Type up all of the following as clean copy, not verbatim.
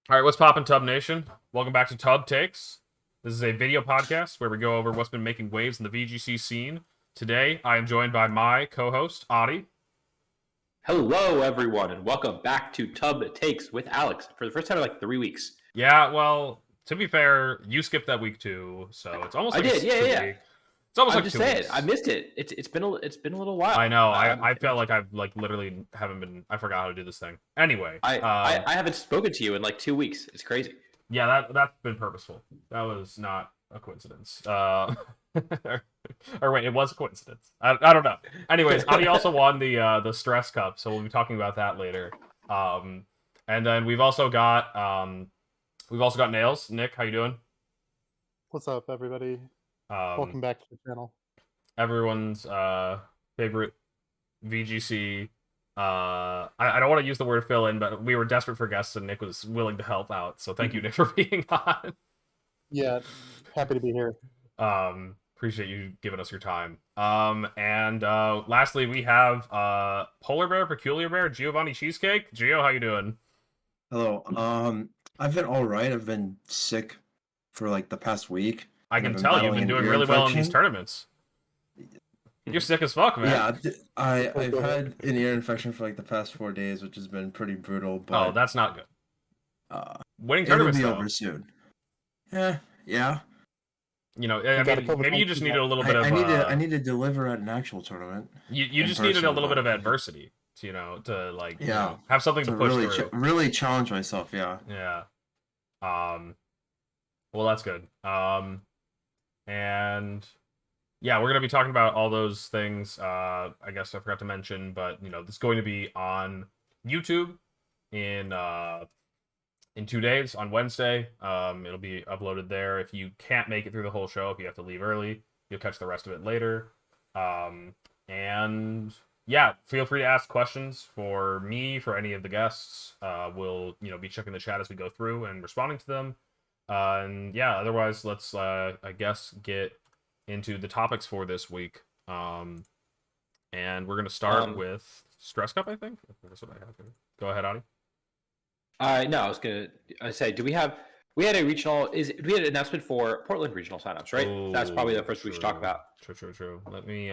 All right, what's poppin', Tub Nation? Welcome back to Tub Takes. This is a video podcast where we go over what's been making waves in the VGC scene. Today, I am joined by my co-host, Adi. Hello, everyone, and welcome back to Tub Takes with Alex for the first time in like 3 weeks. Yeah, well, to be fair, you skipped that week too, so it's almost I like did, yeah. weeks. It's almost I'm like just 2 saying, weeks. I missed it. It's been a little while. I know. I felt like I've literally haven't been. I forgot how to do this thing. Anyway, I haven't spoken to you in like 2 weeks. It's crazy. yeah, that's been purposeful. That was not a coincidence. Or wait, it was a coincidence. I don't know. Anyways, Adi also won the stress cup, so we'll be talking about that later. And then we've also got Nails. Nick, how you doing? What's up, everybody? Um, Welcome back to the channel. Everyone's favorite VGC. I don't want to use the word fill in, but we were desperate for guests, and Nick was willing to help out. So thank you, Nick, for being on. Yeah, happy to be here. Appreciate you giving us your time. And lastly, we have PqlarBear, PqlarBear, Giovanni Cheesecake. Gio, how you doing? Hello. I've been all right. I've been sick for like the past week. I and can I've been tell you've battling been an doing ear really well in these infection. tournaments. You're sick as fuck, man. Yeah, I've had an ear infection for like the past 4 days, which has been pretty brutal. But Oh, that's not good. Winning it'll tournaments, be though. over soon. Yeah. You know, got a I mean, COVID maybe you just needed a little bit of. I need to deliver at an actual tournament. You just needed a little bit of adversity, to like have something to push really through. really challenge myself. Yeah. Yeah. Well, that's good. And yeah, we're gonna be talking about all those things. I guess I forgot to mention, but this is going to be on YouTube in 2 days on Wednesday. It'll be uploaded there. If you can't make it through the whole show, if you have to leave early, you'll catch the rest of it later. And yeah, feel free to ask questions for me, for any of the guests. We'll be checking the chat as we go through and responding to them. And yeah, otherwise, let's I guess get into the topics for this week. And we're gonna start with Stress Cup. I think that's what I have here. Go ahead, Adi. No, I was gonna say, we had a regional? Do we had an announcement for Portland regional signups, right? Oh, that's probably the first we should talk about. True. Let me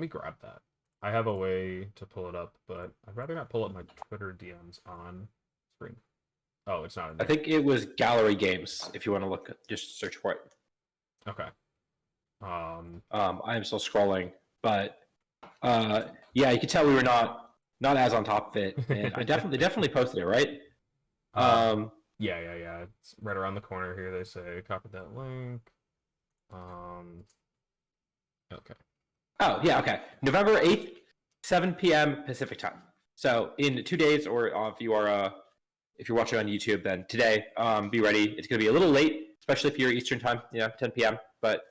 grab that. I have a way to pull it up, but I'd rather not pull up my Twitter DMs on screen. Oh, it's not in there. I think it was Gallery Games. If you want to look, just search for it. Okay. I am still scrolling, but yeah, you can tell we were not as on top of it, and I definitely posted it, right? Yeah. It's right around the corner here. They say copy that link. Okay. Oh yeah, okay. November 8th, 7 p.m. Pacific time. So in 2 days, or if you're watching on YouTube, then today, be ready. It's gonna be a little late, especially if you're Eastern time, 10 p.m. But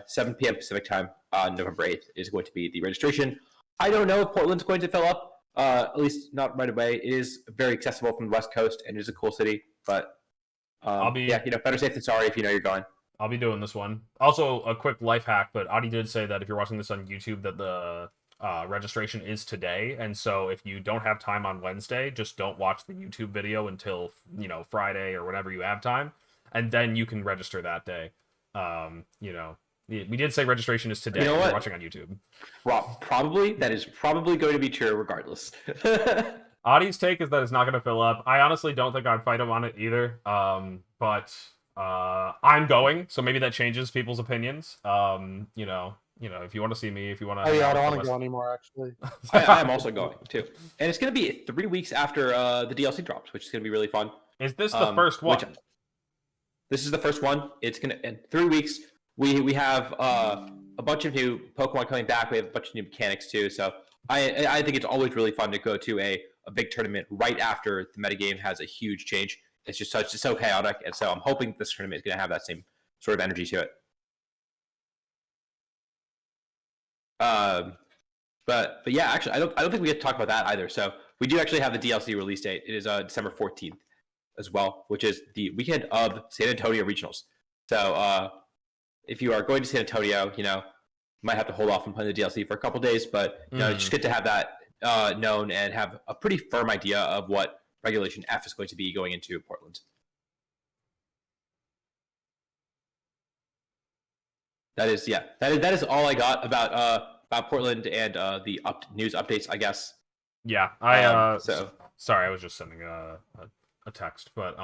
7 p.m. Pacific time on November 8th is going to be the registration. I don't know if Portland's going to fill up, at least not right away. It is very accessible from the West Coast, and it is a cool city. But better safe than sorry if you know you're going. I'll be doing this one. Also, a quick life hack, but Adi did say that if you're watching this on YouTube, that the registration is today, and so if you don't have time on Wednesday, just don't watch the YouTube video until Friday or whenever you have time, and then you can register that day. We did say registration is today. You know if what? you're watching on YouTube. Well, that is probably going to be true regardless. Adi's take is that it's not going to fill up. I honestly don't think I'd fight him on it either. But I'm going, so maybe that changes people's opinions. If you want to see me, if you want to. Oh yeah, I don't want to go anymore. Actually, I am also going too, and it's going to be 3 weeks after the DLC drops, which is going to be really fun. Is this the first one? This is the first one. It's going to in 3 weeks. We have a bunch of new Pokemon coming back. We have a bunch of new mechanics too. So I think it's always really fun to go to a big tournament right after the metagame has a huge change. It's just so chaotic, and so I'm hoping this tournament is going to have that same sort of energy to it. But yeah, actually, I don't think we have to talk about that either. So we do actually have the DLC release date. It is December 14th as well, which is the weekend of San Antonio regionals. So if you are going to San Antonio, you might have to hold off on playing the DLC for a couple days, but it's just good to have that known and have a pretty firm idea of what Regulation F is going to be going into Portland. That is all I got about Portland and the news updates, I guess. Yeah, sorry, I was just sending a text, but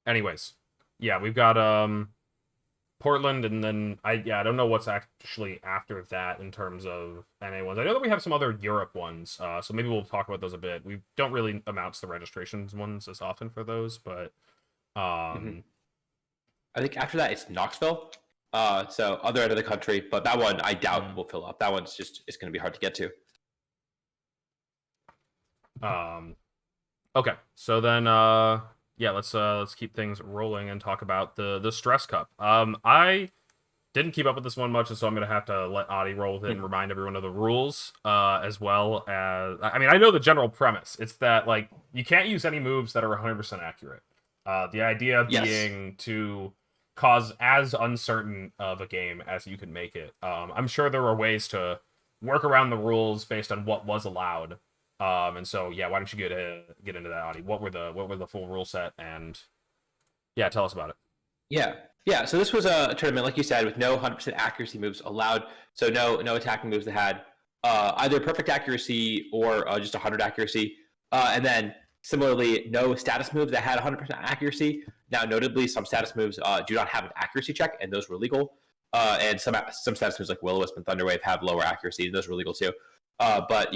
anyways, yeah, we've got Portland, and then I don't know what's actually after that in terms of NA ones. I know that we have some other Europe ones, so maybe we'll talk about those a bit. We don't really announce the registrations ones as often for those, but I think after that it's Knoxville. So other end of the country, but that one I doubt will fill up. That one's it's going to be hard to get to. Okay, so then let's keep things rolling and talk about the Stress Cup. I didn't keep up with this one much, so I'm gonna have to let Adi roll with it and remind everyone of the rules, as well as I know the general premise. It's that like you can't use any moves that are 100% accurate. The idea being to cause as uncertain of a game as you can make it. I'm sure there are ways to work around the rules based on what was allowed. And so why don't you get into that, Adi? What were the full rule set, and tell us about it. Yeah. So this was a tournament, like you said, with no 100% accuracy moves allowed. So no attacking moves that had either perfect accuracy or just 100 accuracy, and then similarly no status moves that had 100% accuracy. Now, notably, some status moves do not have an accuracy check, and those were legal. And some status moves like Will-O-Wisp and Thunderwave have lower accuracy, and those were legal too. But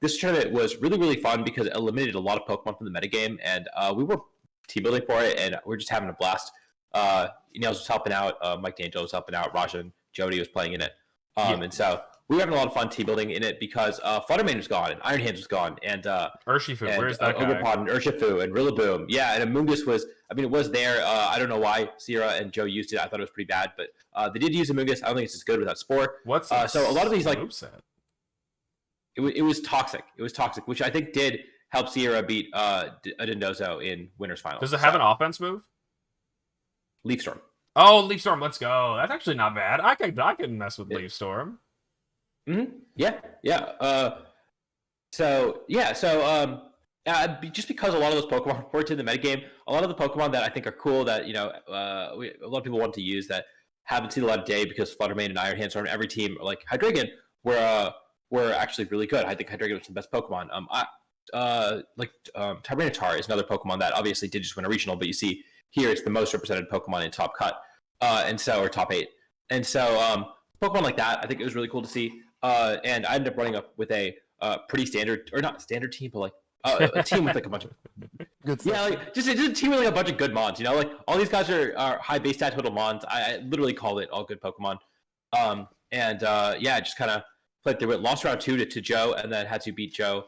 this tournament was really, really fun because it eliminated a lot of Pokemon from the metagame, and we were team building for it, and we're just having a blast. Niels was helping out, Mike D'Angelo was helping out, Rajan Jody was playing in it. And so we were having a lot of fun team building in it because Fluttermane was gone, and Iron Hands was gone, and Urshifu, where's that guy? Overpod and Urshifu and Rillaboom. Yeah, and Amoonguss was, it was there. I don't know why Sierra and Joe used it. I thought it was pretty bad, but they did use Amoonguss. I don't think it's as good without Spore. What's so a lot of these like moveset? It was toxic. It was toxic, which I think did help Sierra beat Dondozo in winners finals. Does it have an offense move? Leaf Storm. Oh, Leaf Storm, let's go. That's actually not bad. I can mess with Leaf Storm. Mm-hmm. Yeah. Just because a lot of those Pokemon worked in the metagame, a lot of the Pokemon that I think are cool that a lot of people want to use that haven't seen a lot of day because Fluttermane and Iron Hands are on every team, like Hydreigon, were actually really good. I think Hydreigon was the best Pokemon. Tyranitar is another Pokemon that obviously did just win a regional, but you see here it's the most represented Pokemon in top cut, or top 8. And so Pokemon like that, I think it was really cool to see. And I ended up running up with a pretty standard, or not standard team, but like a team with like a bunch of Good stuff. yeah, like just a team with like a bunch of good mons. Like all these guys are high base stat total mons. I literally called it all good Pokemon. Just kind of played through it. Lost round 2 to Joe, and then had to beat Joe,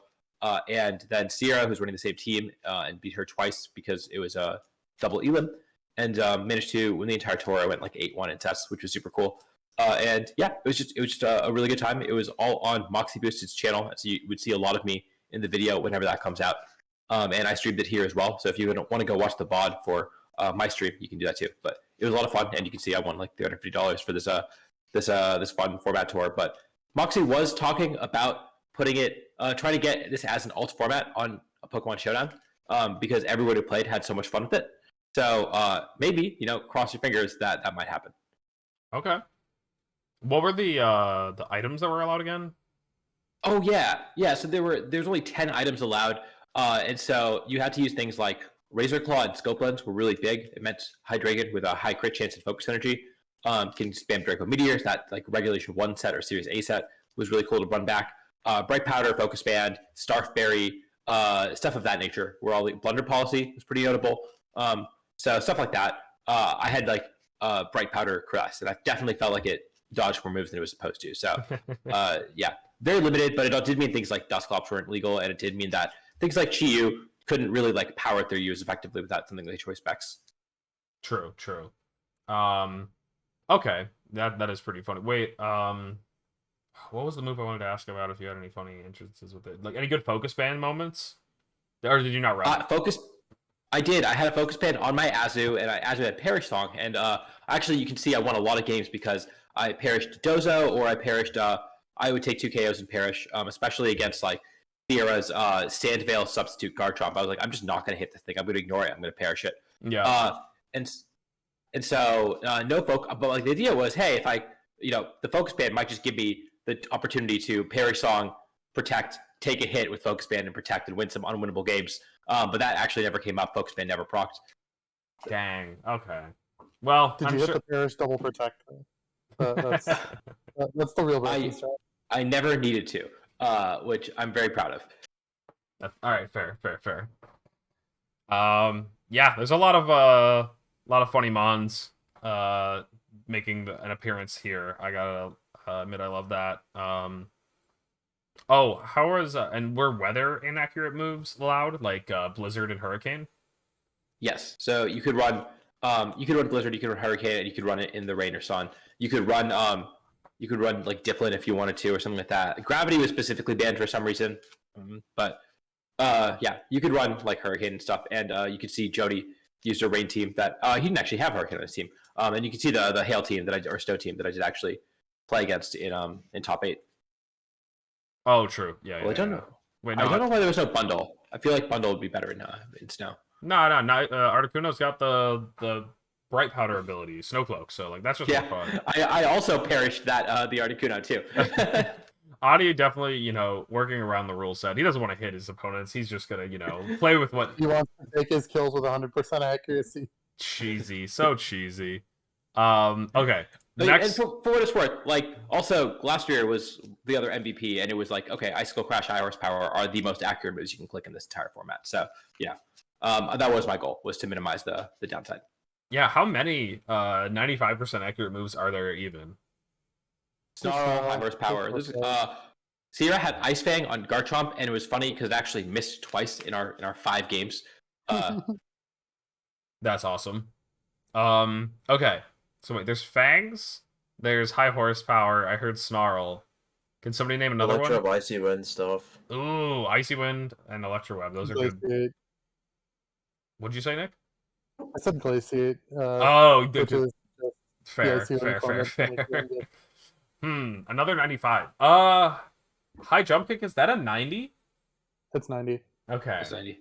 and then Sierra, who's running the same team, and beat her twice because it was a double elim, and managed to win the entire tour. I went like 8-1 in tests, which was super cool. It was just a really good time. It was all on Moxie Boosted's channel, so you would see a lot of me in the video whenever that comes out. And I streamed it here as well. So if you want to go watch the VOD for my stream, you can do that too. But it was a lot of fun, and you can see I won like $350 for this fun format tour. But Moxie was talking about putting it, trying to get this as an alt format on a Pokemon Showdown, because everyone who played had so much fun with it. So maybe cross your fingers that might happen. Okay. What were the items that were allowed again? Oh yeah. So there's only 10 items allowed, and so you had to use things like Razor Claw and Scope Lens were really big. It meant Hydreigon with a high crit chance and focus energy can spam Draco Meteors. That like Regulation 1 set or Series A set was really cool to run back. Bright Powder, Focus Band, Starf Berry, stuff of that nature. Were all Blunder Policy was pretty notable. So stuff like that. I had like Bright Powder Caress, and I definitely felt like it dodged more moves than it was supposed to. So very limited, but it did mean things like Dusclops weren't legal, and it did mean that things like Chi-Yu couldn't really like power through use effectively without something like choice specs. True. Okay, that is pretty funny. Wait, what was the move I wanted to ask about? If you had any funny instances with it, like any good focus band moments, or did you not run? Focus. I did. I had a focus band on my Azu, and Azu had Perish Song, and actually you can see I won a lot of games because I perished Dozo, or I perished. I would take 2 KOs and perish, especially against like Sierra's Sandvale substitute Garchomp. I was like, I'm just not going to hit this thing. I'm going to ignore it. I'm going to perish it. Yeah. And so no focus, but like the idea was, hey, if I, the focus band might just give me the opportunity to parry song, protect, take a hit with focus band and protect and win some unwinnable games. But that actually never came up. Focus band never procced. Dang. Okay. Well, Did you hit the Parish double protect? That's the real version. I never needed to, which I'm very proud of. All right, fair. Yeah, there's a lot of funny mons making an appearance here. I gotta admit, I love that. Oh, how is and were weather inaccurate moves allowed, like Blizzard and Hurricane? Yes. So you could run Blizzard, you could run Hurricane, and you could run it in the rain or sun. You could run like Diplin if you wanted to, or something like that. Gravity was specifically banned for some reason, but yeah, you could run like Hurricane and stuff. And you could see Jody used a rain team that he didn't actually have Hurricane on his team. And you can see the Hail team or Stow team that I did actually play against in top 8. Oh, true. Yeah. Well, I don't know. Wait, no, I don't know why there was no bundle. I feel like bundle would be better in snow. No. Articuno's got the bright powder ability, Snowcloak. So like that's just more fun. I also perished that the Articuno too. Adi definitely, working around the rule set. He doesn't want to hit his opponents. He's just gonna, play with what he wants to take his kills with 100% accuracy. Cheesy, so cheesy. Okay. Next, and for what it's worth, like also last year was the other MVP, and it was like, okay, Icicle Crash, High Horsepower are the most accurate moves you can click in this entire format. So yeah, that was my goal, was to minimize the downside. Yeah, how many 95% accurate moves are there even? Snarl, High Horsepower. Sierra had Ice Fang on Garchomp, and it was funny because it actually missed twice in our 5 games. That's awesome. Okay. So wait, there's Fangs, there's High Horsepower, I heard Snarl. Can somebody name another one? Electro Icy Wind stuff. Ooh, Icy Wind and Electro Web. Those are good. What'd you say, Nick? I said Glaciate. Which is fair. Another 95. High Jump Kick, is that a 90? It's 90. Okay. It's 90.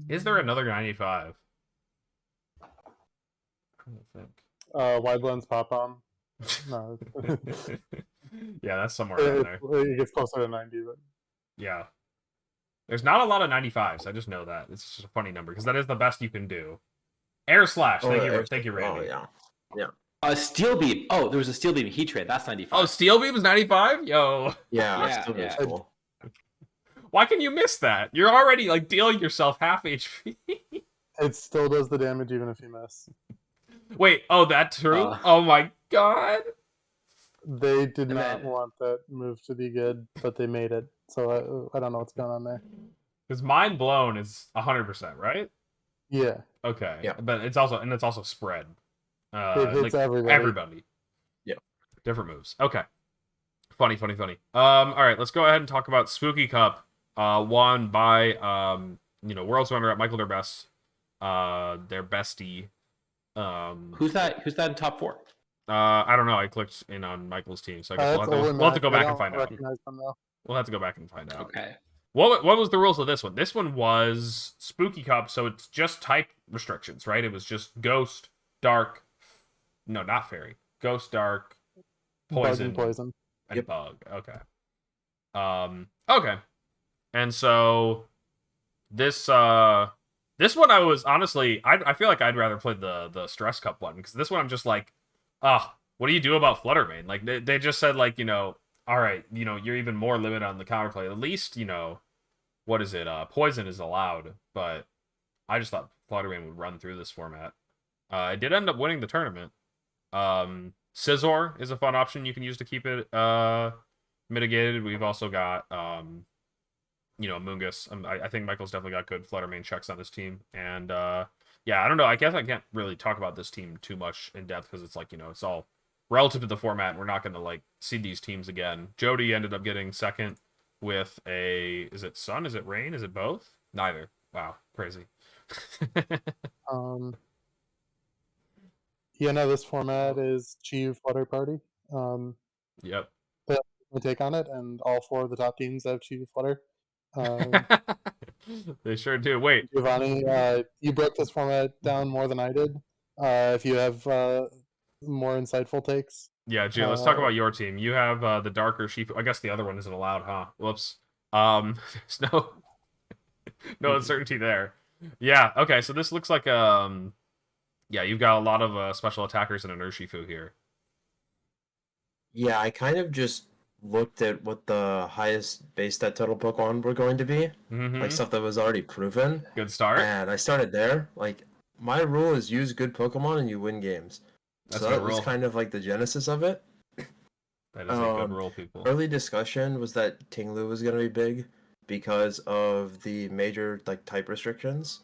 Is there another 95? Wide Lens Pop Bomb. No. Yeah, that's somewhere around there. It gets closer to 90, but yeah. There's not a lot of 95s. I just know that. It's just a funny number because that is the best you can do. Air Slash. Thank you, Randy. Oh, yeah. Steel Beam. Oh, there was a Steel Beam Heat Trade. That's 95. Oh, Steel Beam is 95? Yo. Yeah. Steel Beam's cool. Why can you miss that? You're already like dealing yourself half HP. It still does the damage even if you miss. Wait, that's true? Oh my god. They did not want that move to be good, but they made it. So I don't know what's going on there. Because Mind Blown is 100%, right? Yeah. Okay. Yeah. But it's also spread. It hits everybody. Yeah. Different moves. Okay. Funny. All right, let's go ahead and talk about Spooky Cup. Won by World's runner-up Michael their bestie. Who's that in top 4? I don't know. I clicked in on Michael's team, so I guess we'll have to go back and find out. We'll have to go back and find out. Okay. What was the rules of this one? This one was Spooky Cup, so it's just type restrictions, right? It was just Ghost, Dark, no, not Fairy. Ghost, Dark, Poison, and Bug. Okay. Okay. And so this one I was honestly I feel like I'd rather play the Stress Cup one because this one I'm just like, what do you do about Fluttermane? Like they just said like, all right, you're even more limited on the counterplay. At least, what is it? Poison is allowed, but I just thought Fluttermane would run through this format. I did end up winning the tournament. Scizor is a fun option you can use to keep it mitigated. We've also got Mungus. I think Michael's definitely got good Fluttermane checks on his team. And yeah, I don't know. I guess I can't really talk about this team too much in depth because it's like, it's all relative to the format. We're not going to like see these teams again. Jody ended up getting second with is it Sun? Is it Rain? Is it both? Neither. Wow. Crazy. Yeah, no, this format is Chief Water Party. Yep. The my take on it, and all 4 of the top teams have Chi Flutter. They sure do. Wait, Giovanni, you broke this format down more than I did. If you have more insightful takes. yeah, Gio, let's talk about your team. You have the darker Shifu. I guess the other one isn't allowed, huh? Whoops. There's no uncertainty there. Yeah, okay, so this looks like yeah, you've got a lot of special attackers and an Urshifu here. Yeah, I kind of just looked at what the highest base stat total Pokemon were going to be, like stuff that was already proven. Good start. And I started there. Like, my rule is use good Pokemon and you win games. That's so a that good was rule. kind of like the genesis of it. That is a good rule, people. Early discussion was that Tinglu was going to be big because of the major like type restrictions.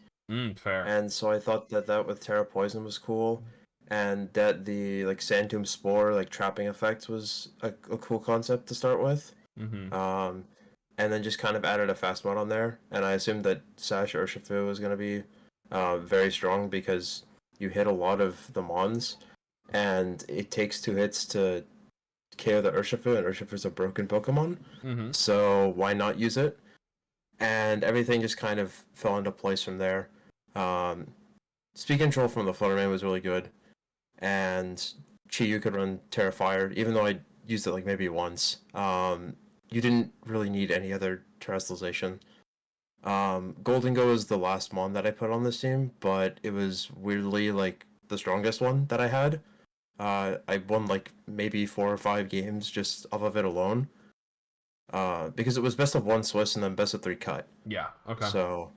Fair. And so I thought that with Terra Poison was cool, and that the like Sand Tomb Spore like trapping effect was a cool concept to start with. And then just kind of added a fast mod on there, and I assumed that Sash Urshifu was going to be very strong because you hit a lot of the Mons, and it takes 2 hits to KO the Urshifu, and Urshifu's a broken Pokemon, so why not use it? And everything just kind of fell into place from there. Speed control from the Fluttermane was really good, and Chi-Yu could run Terrafired, even though I used it like maybe once. You didn't really need any other terrestrialization. Golden Go is the last mon that I put on this team, but it was weirdly like the strongest one that I had. I won like maybe 4 or 5 games just off of it alone. Because it was best of 1 Swiss and then best of 3 cut. Yeah, okay. So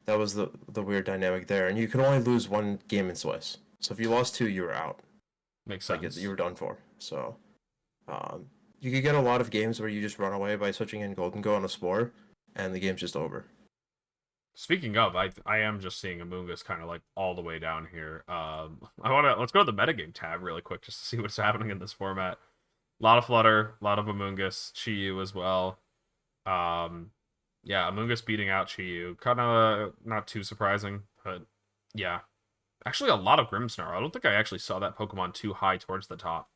that was the weird dynamic there. And you could only lose 1 game in Swiss. So if you lost 2, you were out. Makes sense. Like you were done for. So you could get a lot of games where you just run away by switching in Golden Go on a Spore, and the game's just over. Speaking of, I am just seeing Amoonguss kind of like all the way down here. Let's go to the metagame tab really quick just to see what's happening in this format. A lot of Flutter, a lot of Amoonguss, Chi-Yu as well. Yeah, Amoonguss beating out Chi-Yu. Kind of not too surprising, but yeah. Actually, a lot of Grimmsnarl. I don't think I actually saw that Pokemon too high towards the top.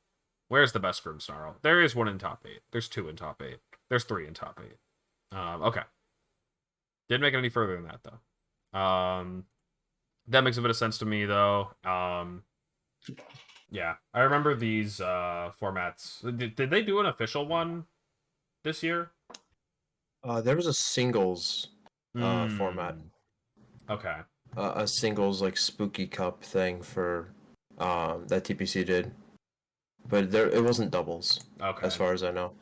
Where's the best Grimmsnarl? There is 1 in top 8. There's 2 in top 8. There's 3 in top 8. Okay. Didn't make it any further than that, though. That makes a bit of sense to me, though. Yeah, I remember these formats. Did they do an official one this year? There was a singles format. Okay. A singles like Spooky Cup thing for that TPC did, but it wasn't doubles. Okay. As far as I know.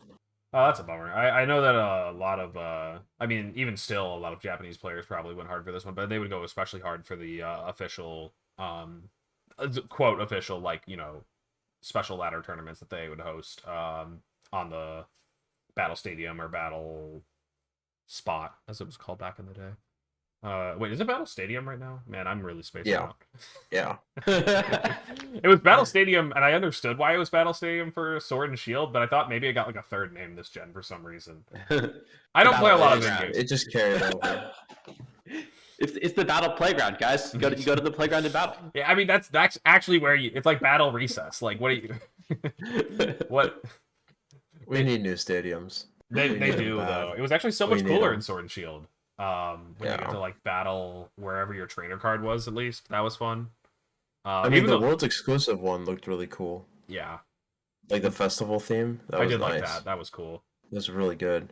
Oh, that's a bummer. I know that a lot of I mean, even still, a lot of Japanese players probably went hard for this one, but they would go especially hard for the official quote official, like, you know, special ladder tournaments that they would host on the Battle Stadium or Battle Spot, as it was called back in the day. Wait, is it Battle Stadium right now? Man, I'm really spacing out. Yeah. It was Battle Stadium, and I understood why it was Battle Stadium for Sword and Shield, but I thought maybe it got like a third name this gen for some reason. I don't play a lot of video games. It just carried over. It's the battle playground, guys. You go to the playground to battle. Yeah, I mean that's actually where it's like battle recess. Like, what are you? What? We need new stadiums. They do though. It was actually so much cooler in Sword and Shield. When you get to like battle wherever your trainer card was, at least that was fun. I mean, the world's exclusive one looked really cool. Yeah, like the festival theme. I did like that. That was cool. It was really good.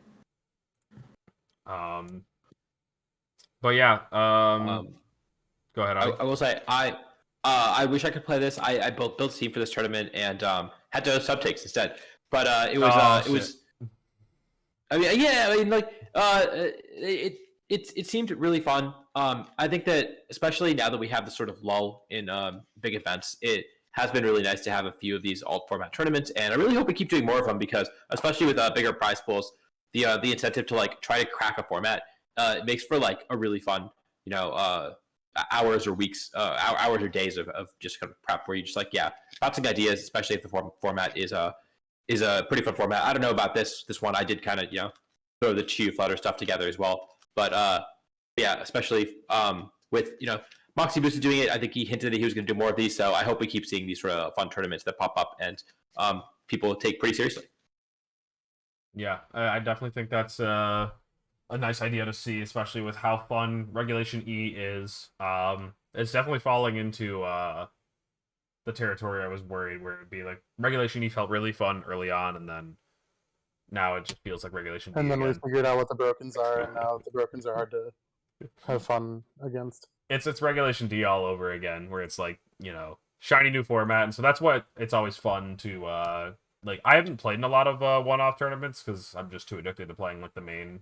But yeah, go ahead. I will say I wish I could play this. I built a team for this tournament and had to sub takes instead. But it was. I mean, yeah. I mean, like it seemed really fun. I think that especially now that we have this sort of lull in big events, it has been really nice to have a few of these alt format tournaments, and I really hope we keep doing more of them because, especially with bigger prize pools, the incentive to like try to crack a format it makes for like a really fun, you know, hours or weeks, hours or days of just kind of prep where you just like bouncing ideas, especially if the format is a pretty fun format. I don't know about this one. I did kind of throw the Chi Flutter stuff together as well, but yeah, especially with Moxie Booster doing it, I think he hinted that he was going to do more of these. So I hope we keep seeing these sort of fun tournaments that pop up and people take pretty seriously. Yeah, I definitely think that's a nice idea to see, especially with how fun Regulation E is. It's definitely falling into the territory I was worried where it'd be like Regulation E felt really fun early on, and then now it just feels like Regulation D And then we again. figured out what the brokens are, and now the brokens are hard to have fun against. It's Regulation D all over again, where it's like, shiny new format, and so that's what it's always fun to like. I haven't played in a lot of one-off tournaments because I'm just too addicted to playing like the main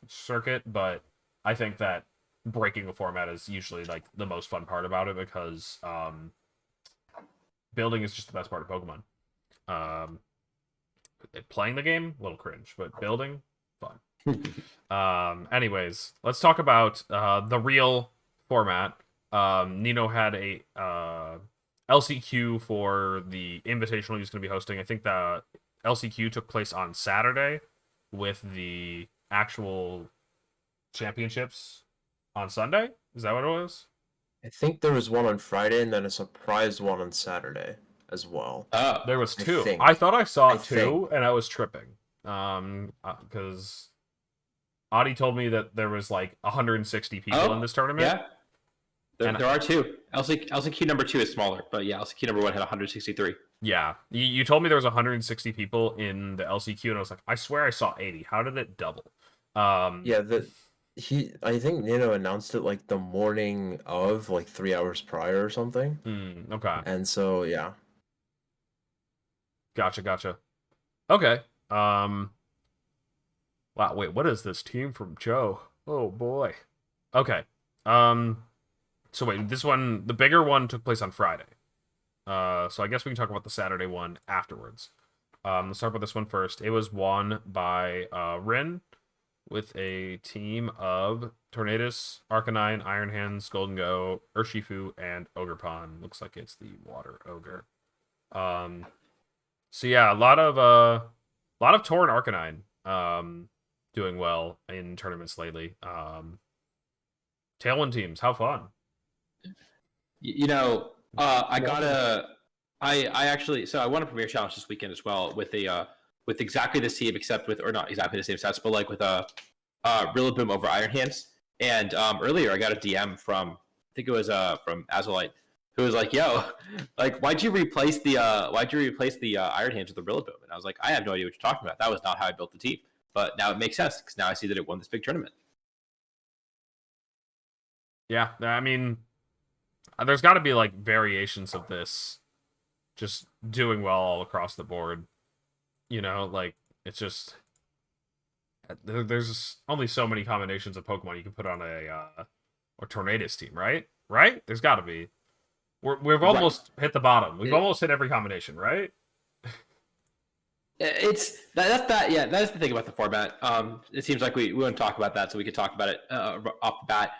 circuit, but I think that breaking a format is usually like the most fun part about it because building is just the best part of Pokemon. Playing the game, a little cringe, but building, fun. Anyways, let's talk about the real format. Nino had a LCQ for the Invitational he's going to be hosting. I think the LCQ took place on Saturday with the actual championships on Sunday. Is that what it was? I think there was one on Friday and then a surprise one on Saturday as well. There was two. think. I thought I saw I two, think. and I was tripping. Because Adi told me that there was like 160 people in this tournament. Yeah. There are two. LCQ number 2 is smaller, but yeah, LCQ number 1 had 163. Yeah, you told me there was 160 people in the LCQ, and I was like, I swear I saw 80. How did it double? Yeah, I think Nino announced it like the morning of, like 3 hours prior or something. Okay. And so yeah. Gotcha. Okay. Wow, wait, what is this team from Joe? Oh boy. Okay. So wait, this one, the bigger one took place on Friday. So I guess we can talk about the Saturday one afterwards. Let's start with this one first. It was won by Rin with a team of Tornadus, Arcanine, Iron Hands, Golden Go, Urshifu, and Ogerpon. Looks like it's the Water Ogre. So yeah, a lot of Tauren Arcanine doing well in tournaments lately. Tailwind teams, how fun. I actually, so I won a Premier Challenge this weekend as well with exactly the team, or not exactly the same stats, but like with Rillaboom over Iron Hands. And earlier I got a DM from, I think it was from Azulite, who was like, "Yo, like, why'd you replace the Iron Hands with the Rillaboom?" And I was like, "I have no idea what you're talking about. That was not how I built the team." But now it makes sense because now I see that it won this big tournament. Yeah, I mean, there's got to be like variations of this just doing well all across the board. Like it's just there's only so many combinations of Pokemon you can put on a Tornadus team, right? Right? There's got to be. We've almost hit the bottom. We've almost hit every combination, right? That's the thing about the format. It seems like we wouldn't talk about that, so we could talk about it off the bat.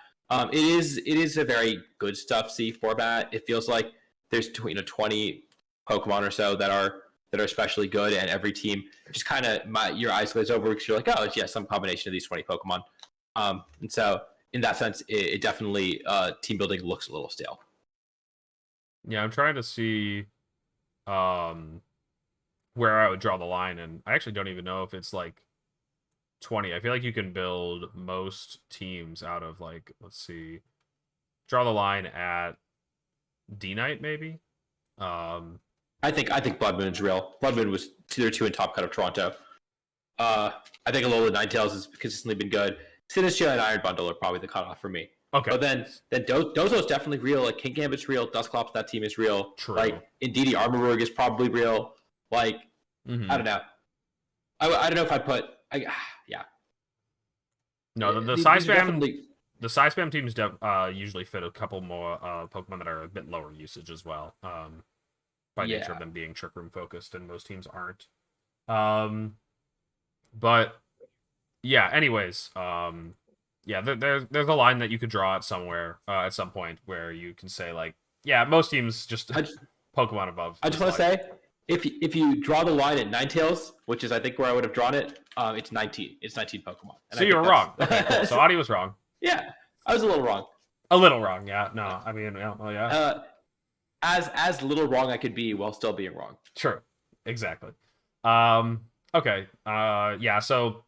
It is a very good stuff C format. It feels like there's 20 Pokemon or so that are especially good, and every team just kind of your eyes glaze over because you're like, oh, it's some combination of these 20 Pokemon. And so in that sense, it definitely team building looks a little stale. Yeah, I'm trying to see where I would draw the line, and I actually don't even know if it's like 20. I feel like you can build most teams out of like, let's see, draw the line at D-Knight maybe. I think Blood Moon's real. Blood Moon was tier 2 in Top Cut of Toronto. I think Alola Ninetales has consistently been good. Sinistcha and Iron Bundle are probably the cutoff for me. Okay. But then Dozo's definitely real. Like King Gambit's real. Dusclops, that team is real. True. Like Indeedee Armorurg is probably real. Like I don't know. I don't know if I put. Yeah. No, the size spam. The size spam teams usually fit a couple more Pokemon that are a bit lower usage as well. By nature of them being Trick Room focused, and most teams aren't. But yeah. Anyways, there's a line that you could draw at somewhere at some point where you can say like, yeah, most teams just Pokemon above. I just want to say, if you draw the line at Ninetales, which is I think where I would have drawn it, it's 19. It's 19 Pokemon. And so you were wrong. Okay, cool. So Adi was wrong. Yeah, I was a little wrong. A little wrong, yeah. No, I mean, well, yeah. As little wrong I could be while still being wrong. True. Exactly. Okay, Okay. Yeah. So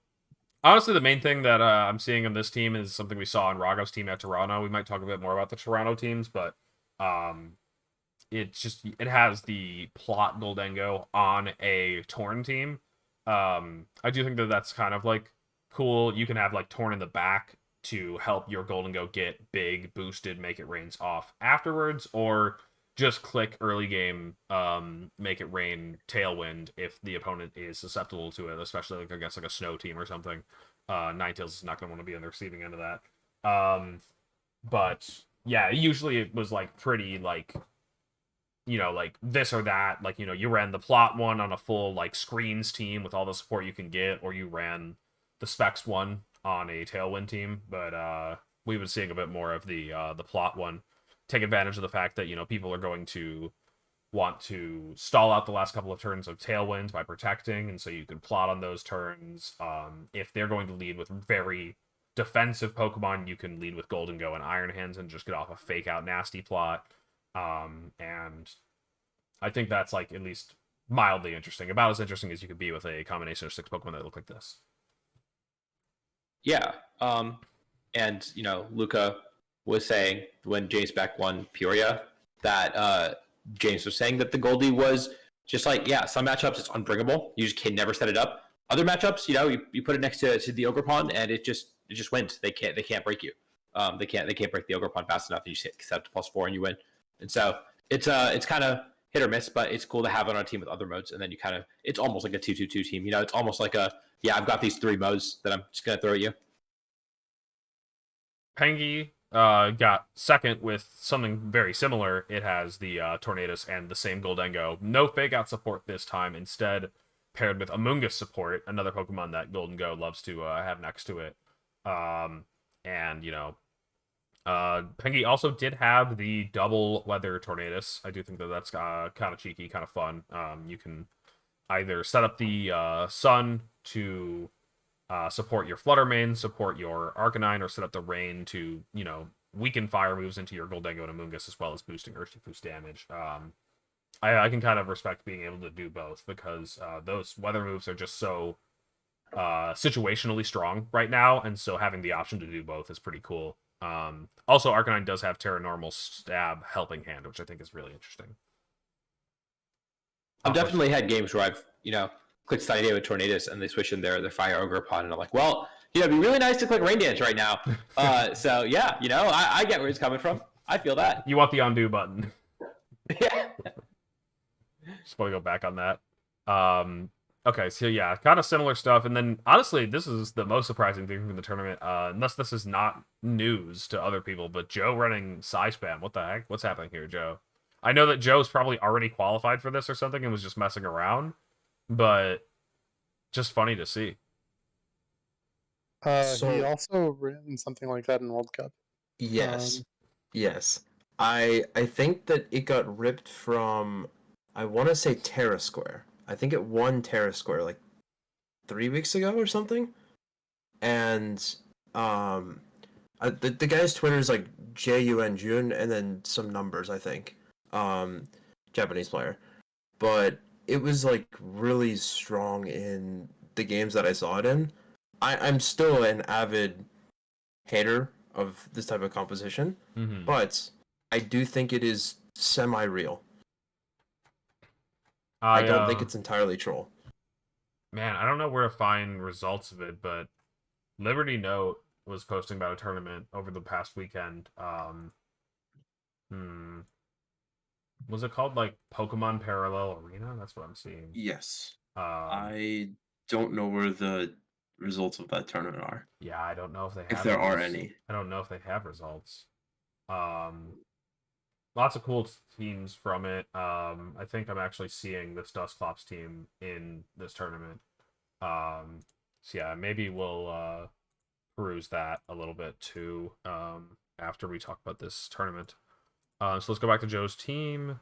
honestly, the main thing that I'm seeing on this team is something we saw on Rago's team at Toronto. We might talk a bit more about the Toronto teams, but um, it has the plot Goldengo on a Torn team. I do think that that's kind of like cool. You can have like Torn in the back to help your Goldengo get big, boosted, make it rains off afterwards, or just click early game, make it rain Tailwind if the opponent is susceptible to it, especially like I guess like a snow team or something. Ninetales is not gonna want to be on the receiving end of that. But yeah, usually it was like pretty like like this or that. Like, you ran the plot one on a full like screens team with all the support you can get, or you ran the specs one on a Tailwind team. But we've been seeing a bit more of the plot one. Take advantage of the fact that, people are going to want to stall out the last couple of turns of Tailwind by protecting, and so you can plot on those turns. If they're going to lead with very defensive Pokemon, you can lead with Goldengo and Iron Hands and just get off a fake out nasty plot. And I think that's like at least mildly interesting, about as interesting as you could be with a combination of 6 Pokemon that look like this. Yeah. And Luca was saying when James Beck won Peoria that James was saying that the Goldie was just like, yeah, some matchups it's unbringable. You just can never set it up. Other matchups, you put it next to the Ogerpon and it just wins. They can't break you. They can't break the Ogerpon fast enough. You just hit up to +4 and you win. And so it's kind of hit or miss, but it's cool to have it on a team with other modes. And then it's almost like a 2-2-2 team. It's almost like I've got these 3 modes that I'm just gonna throw at you. Pengi got second with something very similar. It has the Tornadus and the same Goldengo. No fake out support this time. Instead, paired with Amoonguss support, another Pokemon that Goldengo loves to have next to it. Pengi also did have the double weather Tornadus. I do think that that's kind of cheeky, kind of fun. You can either set up the Sun to support your Flutter Mane, support your Arcanine, or set up the Rain to, weaken fire moves into your Goldengo and Amoonguss, as well as boosting Urshifu's damage. I can kind of respect being able to do both, because those weather moves are just so situationally strong right now, and so having the option to do both is pretty cool. Also, Arcanine does have Terra Normal Stab Helping Hand, which I think is really interesting. I've definitely had games where I've, clicked Sunny with Tornadus and they switch in their Fire Ogre pod, and I'm like, well, it'd be really nice to click Rain Dance right now. So yeah, I get where it's coming from. I feel that. You want the undo button. Yeah. Just want to go back on that. Okay, so yeah, kind of similar stuff. And then, honestly, this is the most surprising thing from the tournament, unless this is not news to other people, but Joe running Psy-Spam. What the heck? What's happening here, Joe? I know that Joe's probably already qualified for this or something and was just messing around, but just funny to see. He also ran something like that in World Cup. Yes. Yes. I think that it got ripped from, I want to say Terra Square. I think it won Terra Square like 3 weeks ago or something. And the guy's Twitter is like JUN Jun and then some numbers, I think. Japanese player. But it was like really strong in the games that I saw it in. I'm still an avid hater of this type of composition, but I do think it is semi-real. I don't think it's entirely troll. Man, I don't know where to find results of it, but Liberty Note was posting about a tournament over the past weekend. Was it called like Pokemon Parallel Arena? That's what I'm seeing. Yes. I don't know where the results of that tournament are. Yeah, I don't know if they have. If there are any. I don't know if they have results. Lots of cool teams from it. I think I'm actually seeing this Dusclops team in this tournament. So yeah, maybe we'll peruse that a little bit too after we talk about this tournament. So let's go back to Joe's team.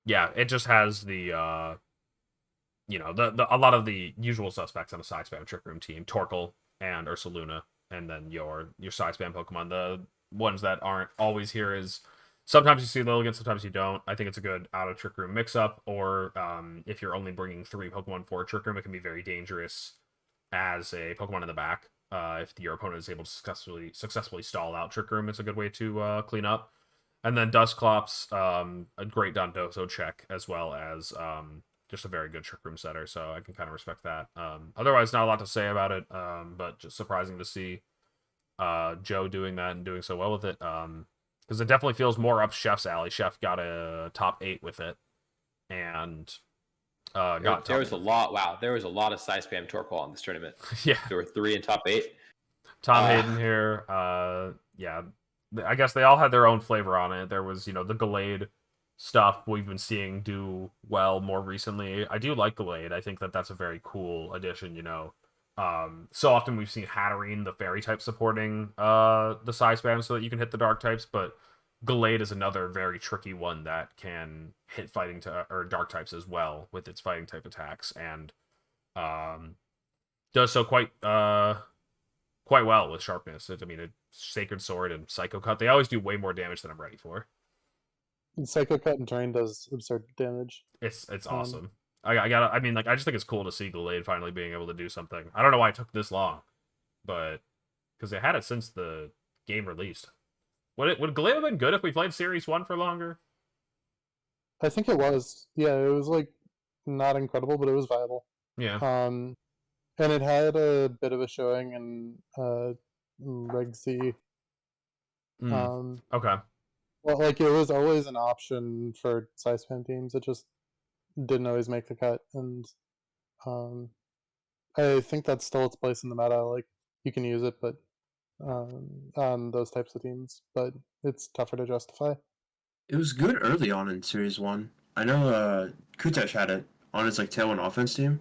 Yeah, it just has the a lot of the usual suspects on a Psy-Spam Trick Room team: Torkoal and Ursaluna, and then your Psy-Spam Pokemon. The ones that aren't always here is Sometimes you see Lilligant, sometimes you don't. I think it's a good out of Trick Room mix-up, or if you're only bringing 3 Pokemon for a Trick Room, it can be very dangerous as a Pokemon in the back. If your opponent is able to successfully stall out Trick Room, it's a good way to clean up. And then Dusclops, a great Dondozo check, as well as just a very good Trick Room setter, so I can kind of respect that. Otherwise, not a lot to say about it, but just surprising to see Joe doing that and doing so well with it. Because it definitely feels more up Chef's alley. Chef got a top 8 with it, and there was a lot. Wow, there was a lot of side spam Torkoal in this tournament. Yeah, there were 3 in top 8. Tom Hayden here. Yeah, I guess they all had their own flavor on it. There was, the Gallade stuff we've been seeing do well more recently. I do like Gallade. I think that that's a very cool addition. So often we've seen Hatterene, the fairy type, supporting the side spam so that you can hit the dark types, but Gallade is another very tricky one that can hit fighting or dark types as well with its fighting type attacks, and does so quite well with sharpness. Sacred Sword and Psycho Cut, they always do way more damage than I'm ready for. Psycho Cut and Drain does absurd damage. It's awesome. I just think it's cool to see Gallade finally being able to do something. I don't know why it took this long, but because they had it since the game released. Would Gallade have been good if we played Series 1 for longer? I think it was. Yeah, it was like not incredible, but it was viable. Yeah. And it had a bit of a showing in Reg C. Okay. Well, like it was always an option for side spam teams. It just didn't always make the cut, and I think that's still its place in the meta. Like you can use it, but on those types of teams, but it's tougher to justify. It was good early on in Series 1. I know Kutesh had it on his Tailwind offense team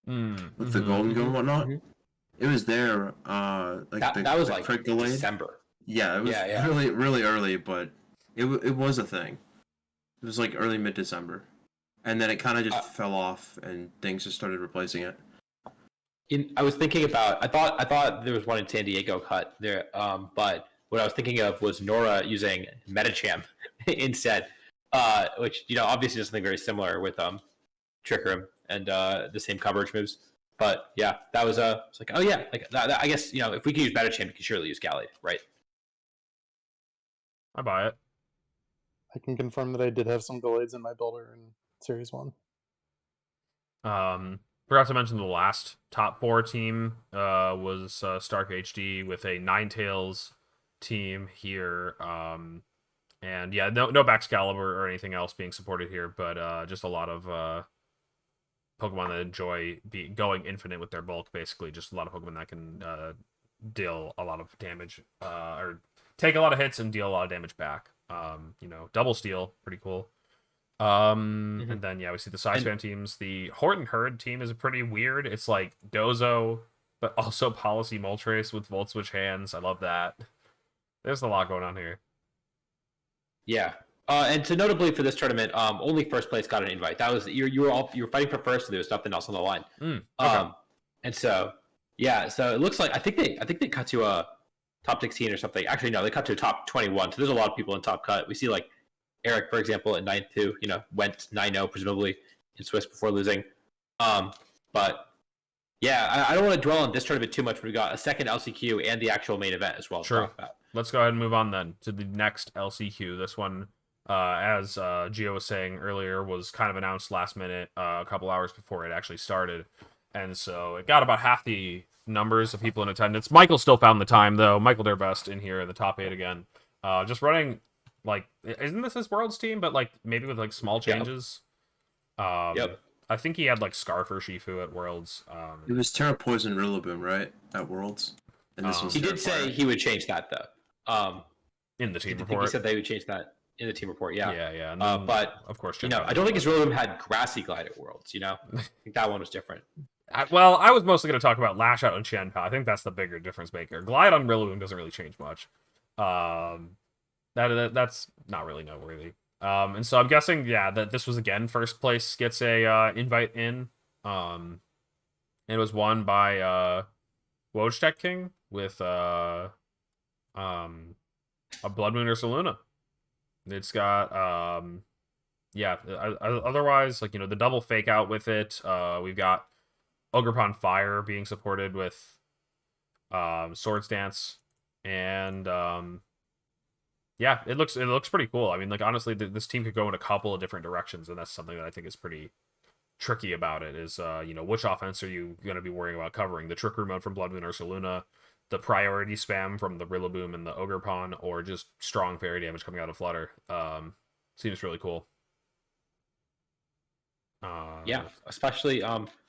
with the Golden Gun and whatnot. It was there. That was like December. Yeah, it was really, really early, but it was a thing. It was like early mid-December, and then it kind of just fell off, and things just started replacing it. I was thinking about. I thought there was one in San Diego cut there, but what I was thinking of was Nora using Metacham instead, which obviously does something very similar with Trick Room and the same coverage moves. But yeah, that was it's like, oh yeah, like that, I guess if we can use Metacham, we can surely use Gallade, right? I buy it. I can confirm that I did have some Gallades in my builder in Series 1. Forgot to mention the last top 4 team was Stark HD with a Ninetales team here. And yeah, no Baxcalibur or anything else being supported here, but just a lot of Pokemon that enjoy going infinite with their bulk, basically. Just a lot of Pokemon that can deal a lot of damage, or take a lot of hits and deal a lot of damage back. Double Steel, pretty cool. And then we see the side spam teams. The Horton Herd team is pretty weird. It's like Dozo, but also Policy Moltres with Volt Switch hands. I love that. There's a lot going on here. Yeah. And so notably for this tournament, only first place got an invite. That was you were fighting for first, and there was nothing else on the line. Okay. And so so it looks like I think they cut to a top 16 or something. Actually, no, they cut to a top 21. So there's a lot of people in top cut. We see like Eric, for example, at 9-2, went 9-0 presumably in Swiss before losing. But yeah, I don't want to dwell on this tournament too much, but we got a second LCQ and the actual main event as well. Sure. To talk about. Let's go ahead and move on then to the next LCQ. This one, as Gio was saying earlier, was kind of announced last minute, a couple hours before it actually started. And so it got about half the numbers of people in attendance. Michael still found the time, though. Michael Derbest in here in the top 8 again. Just running, isn't this his Worlds team? But, maybe with, small changes. Yep. I think he had, Scarf or Shifu at Worlds. It was Terra Poison Rillaboom, right? At Worlds? And this was he did say he would change that, though. In the team report. I think he said they would change that in the team report, yeah. Yeah. And then, but, of course, I don't think his Rillaboom had Grassy Glide at Worlds, I think that one was different. I was mostly going to talk about Lash Out and Qianpao. I think that's the bigger difference maker. Glide on Rillaboom doesn't really change much. That's not really noteworthy. And so I'm guessing, that this was again first place gets a invite in. It was won by Wojtek King with a Blood Moon or Saluna. It's got yeah. Otherwise, like, the double fake out with it. We've got Ogerpon Fire being supported with Swords Dance, and yeah, it looks pretty cool. I mean, like, honestly, this team could go in a couple of different directions, and that's something that I think is pretty tricky about it. Is which offense are you going to be worrying about covering? The Trick Room mode from Blood Moon Ursaluna, the priority spam from the Rillaboom and the Ogerpon, or just strong fairy damage coming out of Flutter. Seems really cool. Yeah, especially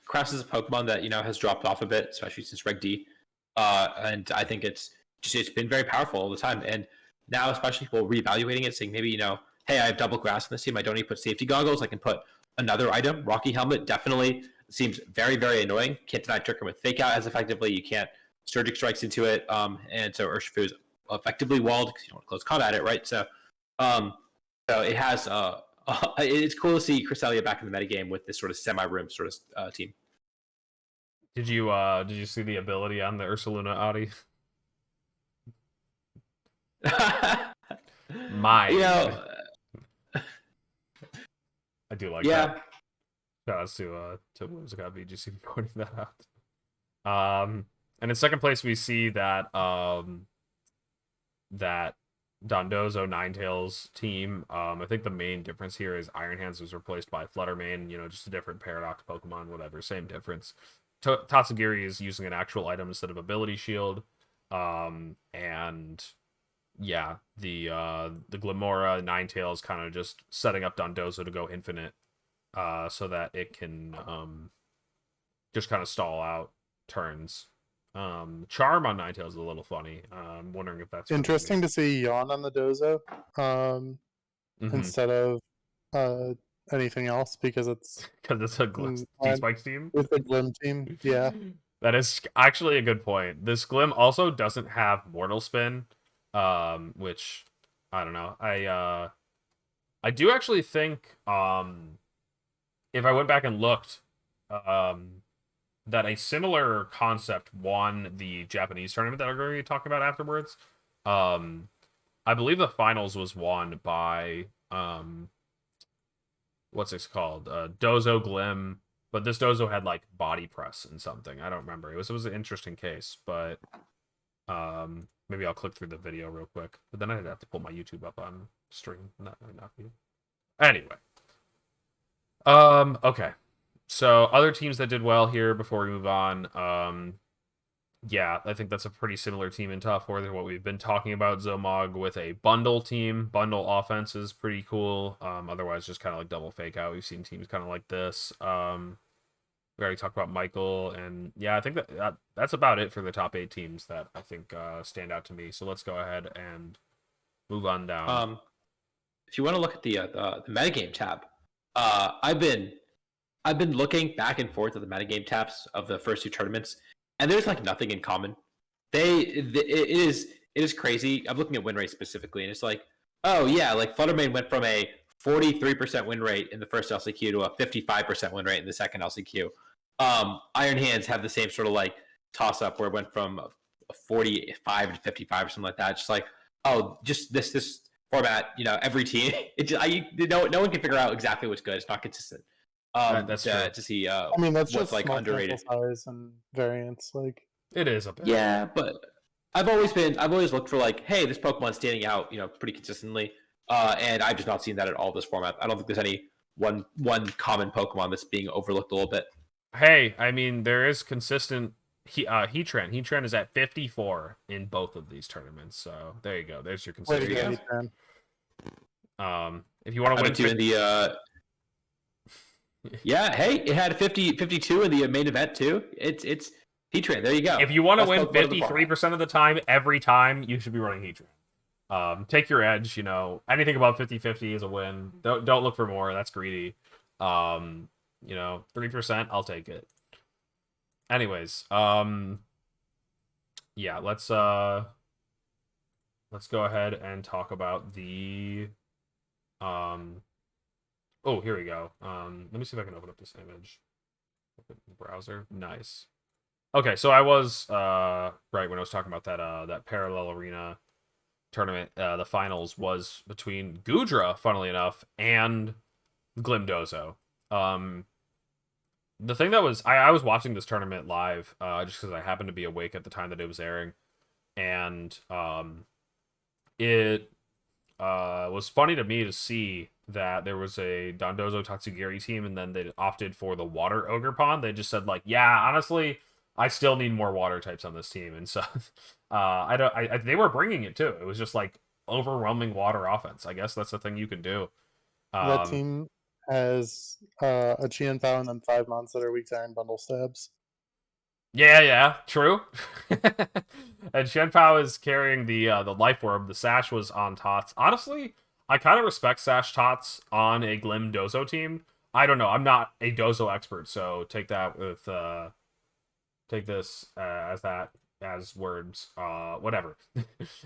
Crass is a Pokemon that has dropped off a bit, especially since Reg D, and I think it's been very powerful all the time. And now, especially people reevaluating it, saying maybe hey, I have double Grass in this team. I don't need to put safety goggles. I can put another item. Rocky Helmet definitely seems very, very annoying. Can't deny Trick Room with Fake Out as effectively. You can't Surgic Strikes into it, and so Urshifu is effectively walled because you don't want to close combat it, right? So, it has it's cool to see Cresselia back in the metagame with this sort of semi-room sort of team. Did you see the ability on the Ursaluna Audi? Mine. I do like that. Shout out to Whimsicott VGC for pointing that out. And in second place we see that that Dondozo Ninetales team. I think the main difference here is Iron Hands was replaced by Fluttermane, just a different Paradox Pokemon, whatever, same difference. Tatsugiri is using an actual item instead of ability shield. And yeah, the Glimora Ninetales kind of just setting up Dondozo to go infinite, so that it can just kind of stall out turns. Charm on Ninetales is a little funny. I'm wondering if that's interesting to see Yawn on the Dozo instead of anything else, because it's a D-Spikes team. It's a Glim team, yeah. That is actually a good point. This Glim also doesn't have Mortal Spin, which I don't know. I do actually think if I went back and looked, that a similar concept won the Japanese tournament that I'm going to be talking about afterwards. I believe the finals was won by what's it called? Dozo Glim, but this Dozo had like body press and something. I don't remember. It was an interesting case, but maybe I'll click through the video real quick. But then I'd have to pull my YouTube up on stream. That might not be. Anyway. Okay. So other teams that did well here before we move on. Yeah, I think that's a pretty similar team in top 4 than what we've been talking about. Zomog with a bundle team. Bundle offense is pretty cool. Otherwise, just kind of like double fake out. We've seen teams kind of like this. We already talked about Michael. And yeah, I think that's about it for the top 8 teams that I think stand out to me. So let's go ahead and move on down. If you want to look at the metagame tab, I've been looking back and forth at the metagame tabs of the first 2 tournaments, and there's like nothing in common. It is crazy. I'm looking at win rate specifically, and it's like, oh yeah, like Fluttermane went from a 43% win rate in the first LCQ to a 55% win rate in the second LCQ. Iron Hands have the same sort of like toss up where it went from a 45 to 55 or something like that. Just like, oh, just this format, every team. No one can figure out exactly what's good. It's not consistent. That's true. To see. I mean, that's what's just like underrated size and variance. Like it is a bit. Yeah, but I've always looked for like, hey, this Pokemon's standing out, pretty consistently. And I've just not seen that at all this format. I don't think there's any one common Pokemon that's being overlooked a little bit. Hey, I mean, there is consistent Heatran. Heatran is at 54 in both of these tournaments. So there you go. There's your consideration. If you want to win in the yeah, hey, it had 52 in the main event too. It's Heatran. There you go. If you want to win 53% of the time, every time, you should be running Heatran. Take your edge. Anything above 50-50 is a win. Don't look for more. That's greedy. 3%, I'll take it. Anyways, yeah, let's go ahead and talk about the oh, here we go. Let me see if I can open up this image. Open the browser. Nice. Okay, so I was right when I was talking about that parallel arena tournament, the finals, was between Gudra, funnily enough, and Glimdozo. The thing that was, I was watching this tournament live, just because I happened to be awake at the time that it was airing, and it was funny to me to see that there was a Dondozo Tatsugiri team, and then they opted for the Water Ogre Pond. They just said, like, yeah, honestly, I still need more water types on this team, and so they were bringing it too. It was just like overwhelming water offense. I guess that's the thing you can do. That team has a Qianfao and then 5 months that are weak to Iron Bundle stabs. Yeah, true. And Shenpao is carrying the life orb. The Sash was on Tots. Honestly, I kind of respect Sash Tots on a Glim Dozo team. I don't know. I'm not a Dozo expert, so take that with take this as words, whatever.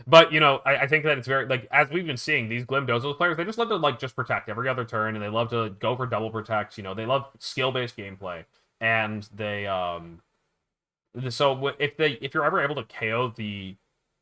But I think that it's very, like, as we've been seeing, these Glim Dozo players, they just love to like just protect every other turn, and they love to go for double protect. They love skill based gameplay, and they So if you're ever able to KO the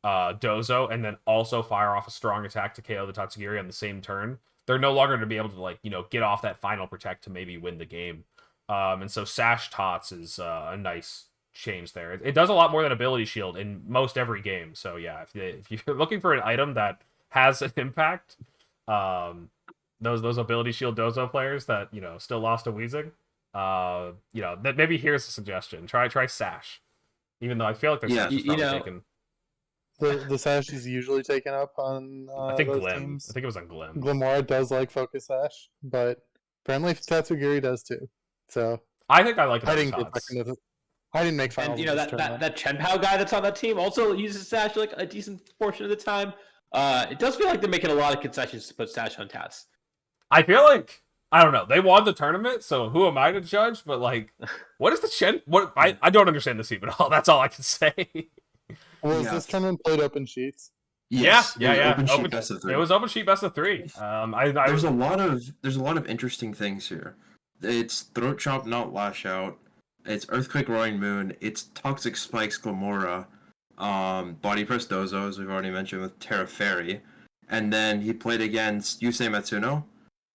Dozo and then also fire off a strong attack to KO the Tatsugiri on the same turn, they're no longer going to be able to, like, get off that final protect to maybe win the game. And so Sash Tots is a nice change there. It does a lot more than Ability Shield in most every game. So yeah, if you're looking for an item that has an impact, those Ability Shield Dozo players that still lost to Weezing, that maybe here's a suggestion. Try Sash. Even though I feel like there's Sash is probably taken. The Sash is usually taken up on I think those Glim. teams. I think it was on Glim. Glimora does like Focus Sash, but apparently Tatsugiri does too. So I think I like it. I didn't get back into the, I didn't make finals. And that Chenpao guy that's on that team also uses Sash like a decent portion of the time. It does feel like they're making a lot of concessions to put Sash on Tats. I feel like, I don't know. They won the tournament, so who am I to judge? But like, what is the Chen? What I don't understand the team at all. That's all I can say. Well, is this tournament played open sheets? Yes. Yeah. Open sheet best of 3. It was open sheet best of 3. There's a lot of interesting things here. It's Throat Chop, not Lash Out. It's Earthquake, Roaring Moon. It's Toxic Spikes, Glamora. Body Press Dozo, as we've already mentioned, with Terra Fairy. And then he played against Yusei Matsuno,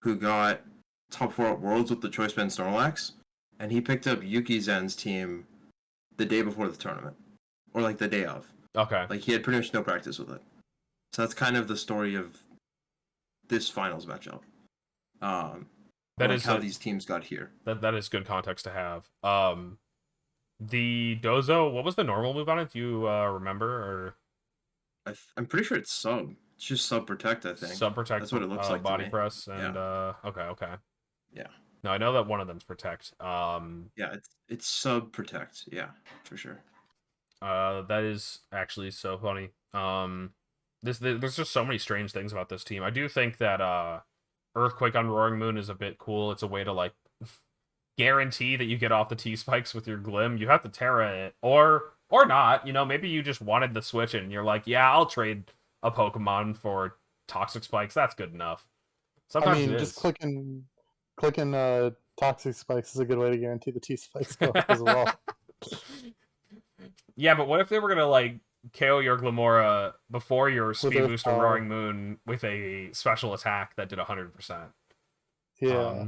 who got top 4 at Worlds with the Choice Band Snorlax. And he picked up Yuki Zen's team the day before the tournament. Or like the day of. Okay. Like he had pretty much no practice with it. So that's kind of the story of this finals matchup. That is how these teams got here. That is good context to have. The Dozo, what was the normal move on it? Do you remember? Or I'm pretty sure it's sub. It's just sub protect, I think. Sub protect. That's what it looks like. Body to me. press and okay. Yeah. No, I know that one of them's protect. Yeah, it's sub protect. Yeah, for sure. That is actually so funny. There's just so many strange things about this team. I do think that Earthquake on Roaring Moon is a bit cool. It's a way to like guarantee that you get off the T-spikes with your Glim. You have to Terra it, or not. Maybe you just wanted the switch and you're like, yeah, I'll trade a Pokemon for Toxic Spikes. That's good enough. Sometimes just clicking Toxic Spikes is a good way to guarantee the T-spikes go as well. Yeah, but what if they were gonna like KO your Glamora before your Speed Boost or Roaring Moon with a special attack that did 100%? Yeah.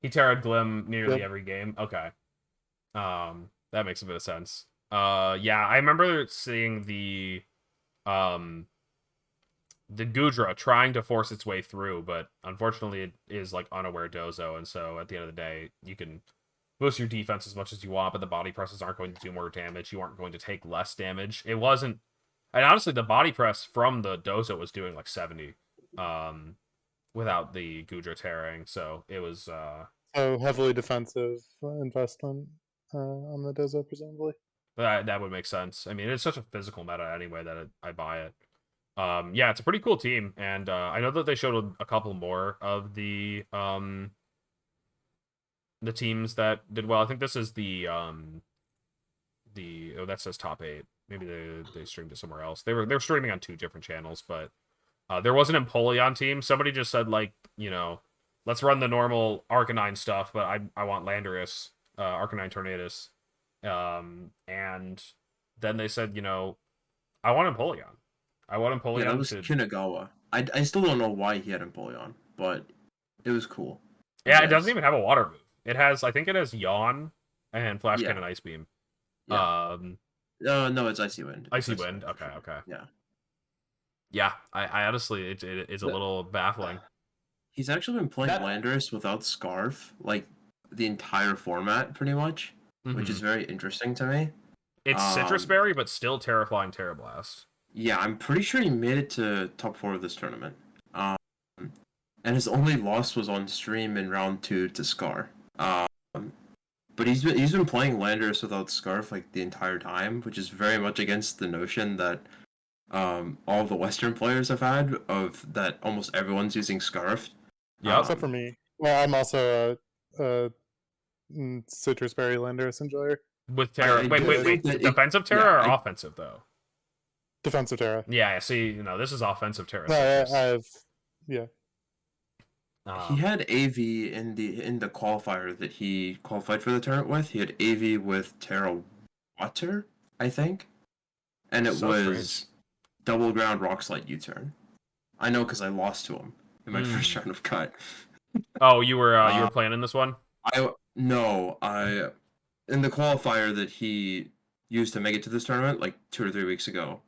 He Terra'd Glim nearly every game. Okay. That makes a bit of sense. Yeah, I remember seeing the Gudra trying to force its way through, but unfortunately it is like unaware Dozo, and so at the end of the day, you can boost your defense as much as you want, but the body presses aren't going to do more damage. You aren't going to take less damage. It wasn't, and honestly, the body press from the Dozo was doing like 70, without the Gudra tearing. So it was so heavily defensive investment on the Dozo, presumably. That would make sense. I mean, it's such a physical meta anyway that I buy it. Yeah, it's a pretty cool team, and I know that they showed a couple more of the teams that did well. I think this is the that says top 8. Maybe they streamed it somewhere else. They're streaming on 2 different channels, but there was an Empoleon team. Somebody just said, like, let's run the normal Arcanine stuff, but I want Landorus, Arcanine Tornadus. And then they said, I want Empoleon. I want Empoleon Yeah, that was to. Kinagawa. I still don't know why he had Empoleon, but it was cool. Yeah, it doesn't even have a water move. It has, I think it has Yawn and Flash Yeah. Cannon Ice Beam. Yeah. No, it's Icy Wind. It's Icy Wind. Okay, sure. okay. Yeah. Yeah, I honestly, it's a little baffling. He's actually been playing Landorus without Scarf, like, the entire format, pretty much, which is very interesting to me. It's Citrus Berry, but still Terraflying Terrablast. Yeah, I'm pretty sure he made it to top 4 of this tournament. And his only loss was on stream in round 2 to Scar. But he's been playing Landorus without Scarf like the entire time, which is very much against the notion that all the Western players have had of that almost everyone's using Scarf. Yeah, except for me. Well, I'm also a Citrus Berry Landorus enjoyer. With Terra. Wait. Defensive Terra or offensive though? Defensive Terra. Yeah. See, this is offensive Terra. Yeah. He had AV in the qualifier that he qualified for the tournament with. He had AV with Terra Water, I think, and it was double ground Rock Slide U-turn. I know because I lost to him in my first round of cut. Oh, you were playing in this one? In the qualifier that he used to make it to this tournament, like 2 or 3 weeks ago,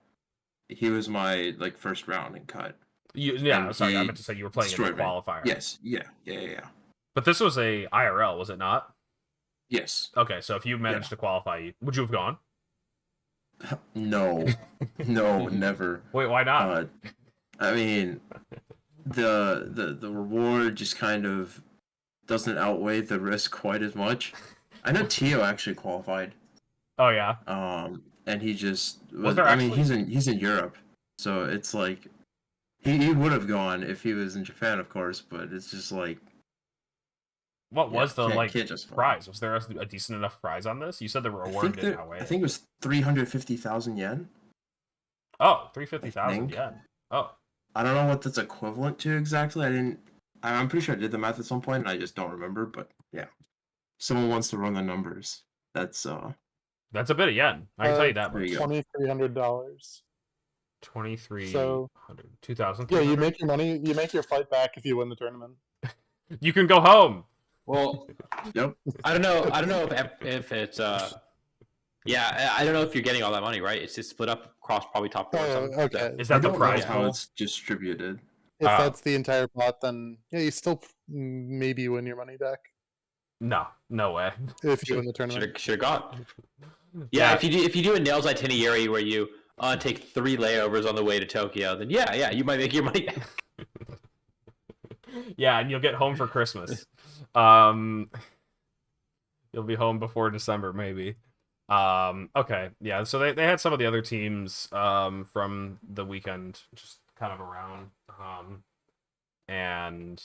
he was my first round in cut. Sorry, I meant to say you were playing in the qualifier. Yes, yeah. But this was a IRL, was it not? Yes. Okay, so if you managed to qualify, would you have gone? No, never. Wait, why not? I mean, the reward just kind of doesn't outweigh the risk quite as much. I know Tio actually qualified. Oh yeah. And he just he's in Europe, so it's like he would have gone if he was in Japan, of course. But it's just like, what was the prize? Was there a decent enough prize on this? You said the reward didn't outweigh. I think it was 350,000 yen. Oh, 350,000 yen. Oh. I don't know what that's equivalent to exactly. I'm pretty sure I did the math at some point, and I just don't remember. But yeah, someone wants to run the numbers. That's a bit of yen. I can tell you that much. $2,300. 2,300. So 2,000. Yeah, you make your money. You make your flight back if you win the tournament. You can go home. Well, yep. I don't know if it's yeah, I don't know if you're getting all that money, right? It's just split up across probably top 4 or something. Okay. Is that the prize how it's distributed? If that's the entire pot, then yeah, you still maybe win your money back. No way. If you win the tournament, should have gone. Yeah, if you do a nails itinerary where you take 3 layovers on the way to Tokyo, then yeah, you might make your money back. Yeah, and you'll get home for Christmas. You'll be home before December, maybe. Okay, yeah. So they had some of the other teams from the weekend just kind of around, and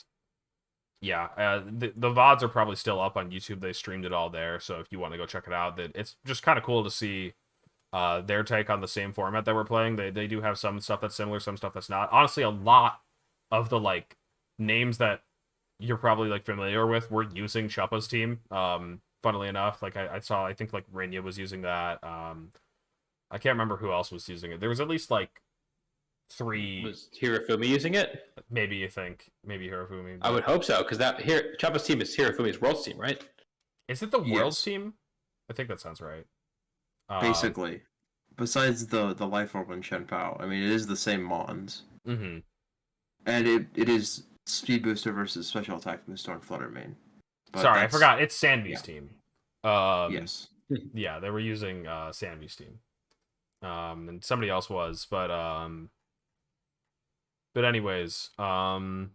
yeah, the VODs are probably still up on YouTube. They streamed it all there, so if you want to go check it out, it's just kind of cool to see their take on the same format that we're playing. They do have some stuff that's similar, some stuff that's not. Honestly, a lot of the names that you're probably familiar with were using Chuppa's team. Funnily enough, I saw, I think Rinya was using that. I can't remember who else was using it. There was at least 3. Was Hirofumi using it? Maybe Hirofumi. I would hope so, because Choppa's team is Hirofumi's Worlds team, right? Is it the Worlds team? I think that sounds right. Basically, besides the Life Orb and Shen Pao, I mean, it is the same Mons. Mm-hmm. And it is Speed Booster versus Special Attack Booster on Flutter Main. Sorry, I forgot. It's Sanvi's team. Yes. Yeah, they were using Sanvi's team. And somebody else was, but anyways, yeah.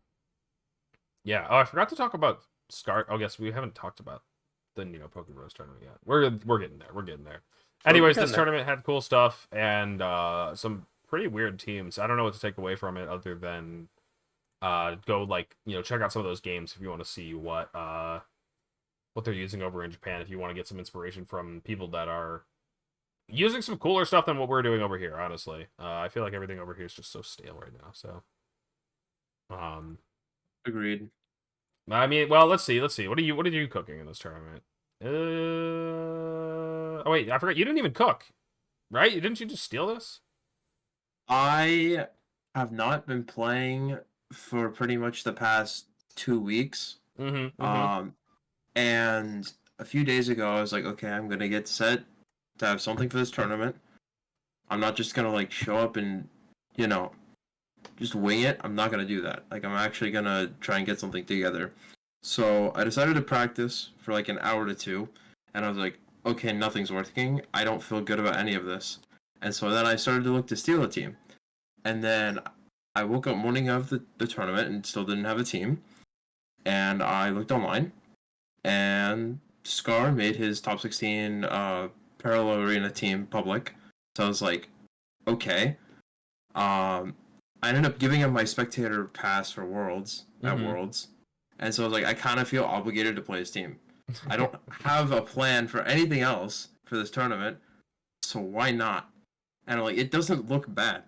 Oh, I forgot to talk about Scar. Oh, yes, we haven't talked about the NinoPokeBros tournament yet. We're getting there. Anyways, this tournament had cool stuff and some pretty weird teams. I don't know what to take away from it other than go check out some of those games if you want to see what they're using over in Japan, if you want to get some inspiration from people that are using some cooler stuff than what we're doing over here. Honestly, I feel like everything over here is just so stale right now. So, agreed. I mean, well, let's see. What are you cooking in this tournament? Oh wait, I forgot. You didn't even cook, right? Didn't you just steal this? I have not been playing for pretty much the past 2 weeks. And a few days ago, I was like, okay, I'm gonna get set to have something for this tournament. I'm not just gonna like show up and, you know, just wing it. I'm not gonna do that. Like, I'm actually gonna try and get something together. So I decided to practice for like an hour to two, and I was like, okay, nothing's working. I don't feel good about any of this. And so then I started to look to steal a team. And then I woke up morning of the tournament and still didn't have a team. And I looked online, and Scar made his top 16 parallel arena team public. So I was like, okay. I ended up giving him my spectator pass for Worlds at Worlds. And so I was like, I kind of feel obligated to play his team. I don't have a plan for anything else for this tournament, so why not? And I'm like, it doesn't look bad.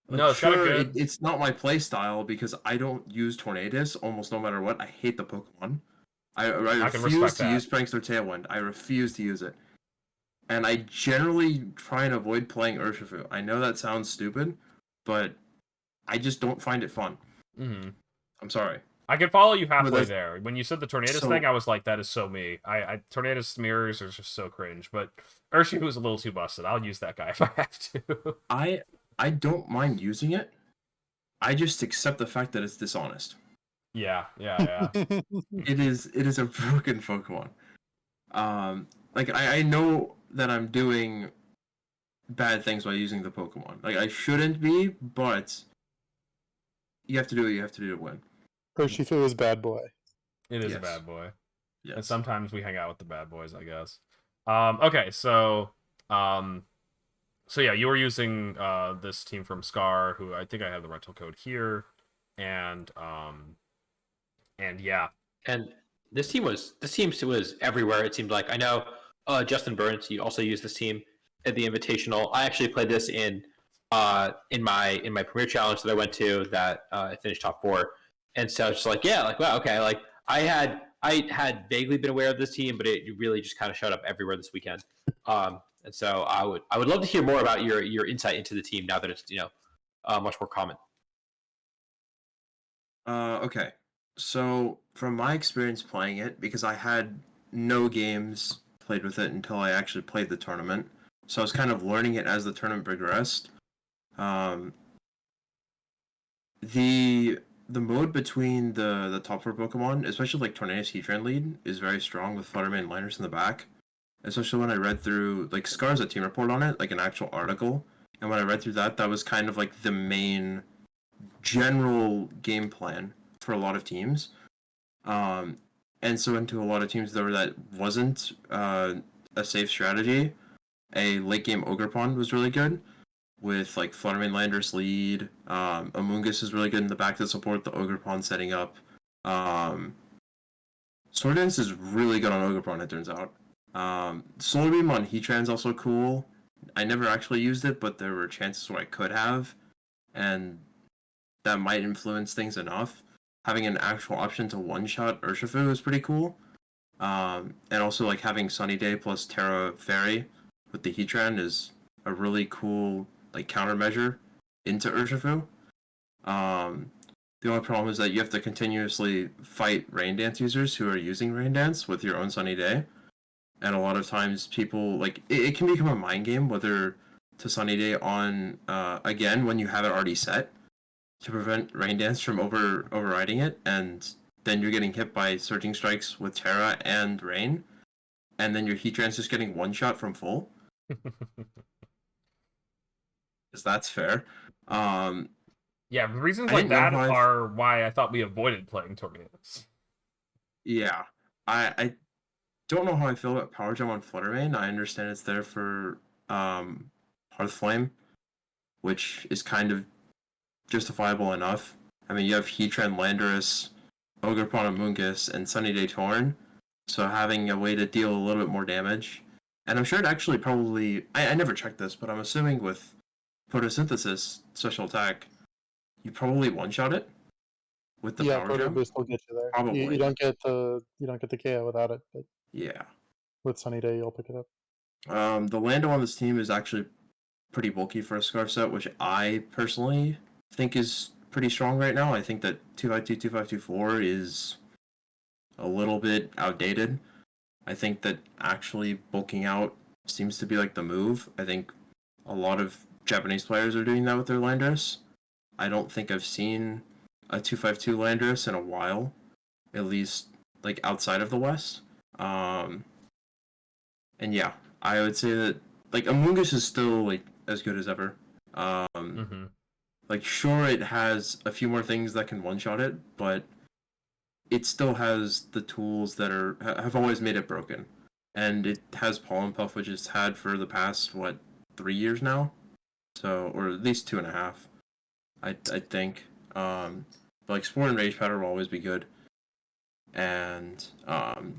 Like, no, it's sure, kind of good. It's not my play style because I don't use Tornadus almost no matter what. I hate the Pokemon. I can refuse respect to that. use Prankster Tailwind. I refuse to use it. And I generally try and avoid playing Urshifu. I know that sounds stupid, but I just don't find it fun. I'm sorry. I can follow you halfway there. When you said the Tornadus thing, I was like, that is so me. Tornadus mirrors are just so cringe, but Urshifu is a little too busted. I'll use that guy if I have to. I don't mind using it. I just accept the fact that it's dishonest. Yeah. It is a broken Pokemon. Like I know that I'm doing bad things by using the Pokemon. Like I shouldn't be, but you have to do what you have to do to win. Urshifu is bad boy. It is a bad boy. Yes. And sometimes we hang out with the bad boys, I guess. Okay, so yeah, you were using this team from Scar, who I think I have the rental code here, and yeah. And this team was everywhere. It seemed like. I know Justin Burns. He also used this team at the Invitational. I actually played this in my Premier Challenge that I went to that I finished top 4. And so it's just like, yeah, like, wow, okay. Like I had vaguely been aware of this team, but it really just kind of showed up everywhere this weekend. And so I would love to hear more about your insight into the team now that it's much more common. Okay. So from my experience playing it, because I had no games played with it until I actually played the tournament, so I was kind of learning it as the tournament progressed. The mode between the top 4 Pokemon, especially like Tornadus Heatran lead, is very strong with Fluttermane and Liners in the back. Especially when I read through like Scar's a team report on it, like an actual article, and when I read through that, that was kind of like the main general game plan for a lot of teams. And so into a lot of teams though that wasn't a safe strategy, a late game Ogerpon was really good with like Fluttermane Landers lead. Amoonguss is really good in the back to support the Ogerpon setting up. Sword Dance is really good on Ogerpon, it turns out. Solar Beam on Heatran's also cool. I never actually used it, but there were chances where I could have, and that might influence things enough. Having an actual option to one-shot Urshifu is pretty cool. And also like having Sunny Day plus Terra Fairy with the Heatran is a really cool like countermeasure into Urshifu. The only problem is that you have to continuously fight Rain Dance users who are using Rain Dance with your own Sunny Day. And a lot of times people, like, it can become a mind game whether to Sunny Day on, again, when you have it already set, to prevent Rain Dance from overriding it, and then you're getting hit by Surging Strikes with Terra and Rain, and then your Heatran's just getting one-shot from full. Because that's fair. Yeah, reasons like that are why I thought we avoided playing Tornadus. Yeah. I don't know how I feel about Power Gem on Fluttermane. I understand it's there for Hearthflame, which is kind of justifiable enough. I mean, you have Heatran, Landorus, Ogerpon, Amoonguss, and Sunny Day Torn, so having a way to deal a little bit more damage. And I'm sure it actually probably... I never checked this, but I'm assuming with Photosynthesis, Special Attack, you probably one-shot it with the Power Gem. Boost will get you there. Probably. You don't get the KO without it, but yeah, with Sunny Day you'll pick it up. The Lando on this team is actually pretty bulky for a Scarf set, which I personally think is pretty strong right now. I think that 252, 2524 is a little bit outdated. I think that actually bulking out seems to be like the move. I think a lot of Japanese players are doing that with their Landorus. I don't think I've seen a 252 Landorus in a while, at least like outside of the West. And yeah, I would say that like Amoonguss is still like as good as ever. Like sure, it has a few more things that can one-shot it, but it still has the tools that have always made it broken, and it has Pollen Puff, which it's had for the past 3 years now, so or at least 2.5, I think. But like Spore and Rage Powder will always be good, and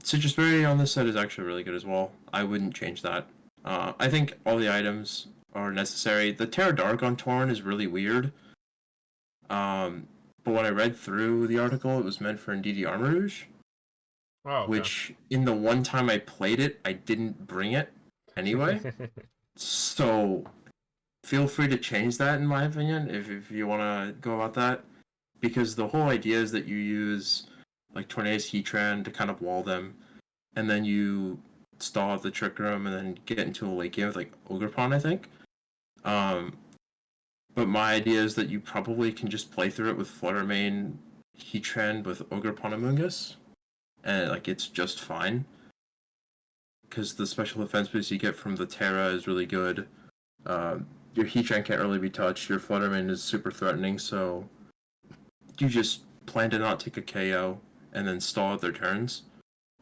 Citrus Berry on this set is actually really good as well. I wouldn't change that. I think all the items are necessary. The Terra Dark on Torn is really weird. But when I read through the article, it was meant for Indeedee Armor Rouge. Oh, okay. Which, in the one time I played it, I didn't bring it anyway. So, feel free to change that, in my opinion, if you want to go about that. Because the whole idea is that you use, like, Tornado's Heatran to kind of wall them, and then you stall out the Trick Room, and then get into a late game with, like, Ogerpon, I think. But my idea is that you probably can just play through it with Flutter Mane, Heatran with Ogerpon Amoonguss, and like it's just fine. Because the special defense boost you get from the Terra is really good. Your Heatran can't really be touched. Your Flutter Mane is super threatening, so you just plan to not take a KO and then stall out their turns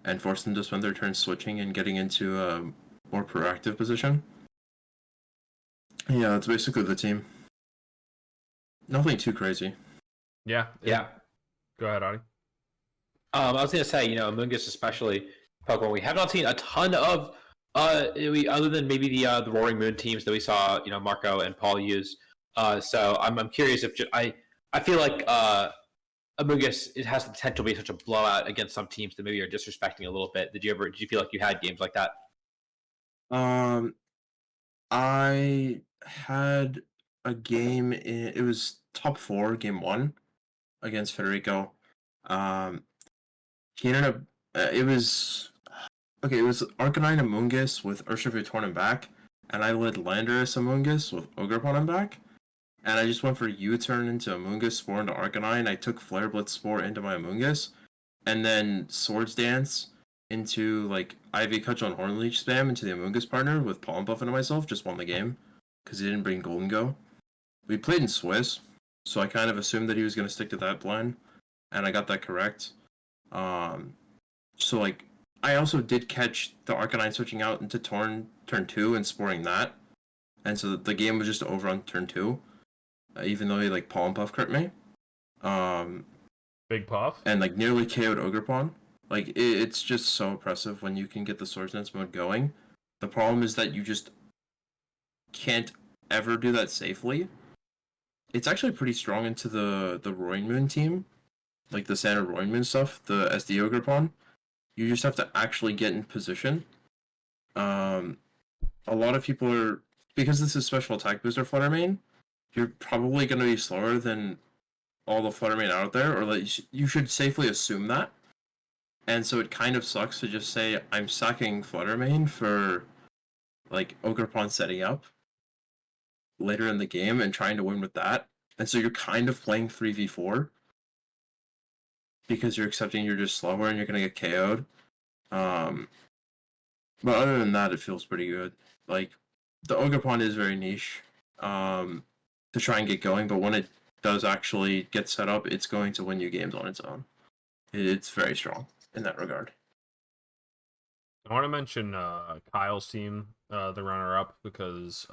and force them to spend their turns switching and getting into a more proactive position. Yeah, that's basically the team. Nothing too crazy. Yeah. Go ahead, Adi. I was gonna say, Amoonguss especially Pokemon. We have not seen a ton of other than maybe the Roaring Moon teams that we saw, Marco and Paul use. So I'm curious if I feel like Amoonguss, it has the potential to be such a blowout against some teams that maybe are disrespecting a little bit. Did you feel like you had games like that? I had a game it was top 4 game 1 against Federico. He ended up it was Arcanine Amoonguss with Urshifu Torn and back, and I led Landorus Amoonguss with Ogerpon and back, and I just went for U-turn into Amoonguss, Spore into Arcanine. I took Flare Blitz Spore into my Amoonguss, and then Swords Dance into like Ivy Cudgel and Hornleech spam into the Amoonguss partner with Pollen Buff into myself. Just won the game because he didn't bring Golden Go. We played in Swiss, so I kind of assumed that he was going to stick to that plan, and I got that correct. So like I also did catch the Arcanine switching out into turn 2 and sporing that, and so the game was just over on turn 2, even though he like Pollen Puff crit me. Big Puff. And like nearly KO'd Ogerpon. Like it's just so impressive when you can get the Swords Dance mode going. The problem is that you just can't ever do that safely. It's actually pretty strong into the Roaring Moon team, like the Santa Roaring Moon stuff, the SD Ogerpon. You just have to actually get in position. A lot of people are, because this is special attack booster Flutter Mane, you're probably going to be slower than all the Flutter Mane out there, or like you should safely assume that. And so it kind of sucks to just say I'm sacking Flutter Mane for like Ogerpon setting up later in the game and trying to win with that. And so you're kind of playing 3v4 because you're accepting you're just slower and you're going to get KO'd. But other than that, it feels pretty good. Like, the Ogerpon is very niche to try and get going, but when it does actually get set up, it's going to win you games on its own. It's very strong in that regard. I want to mention Kyle's team, the runner-up, because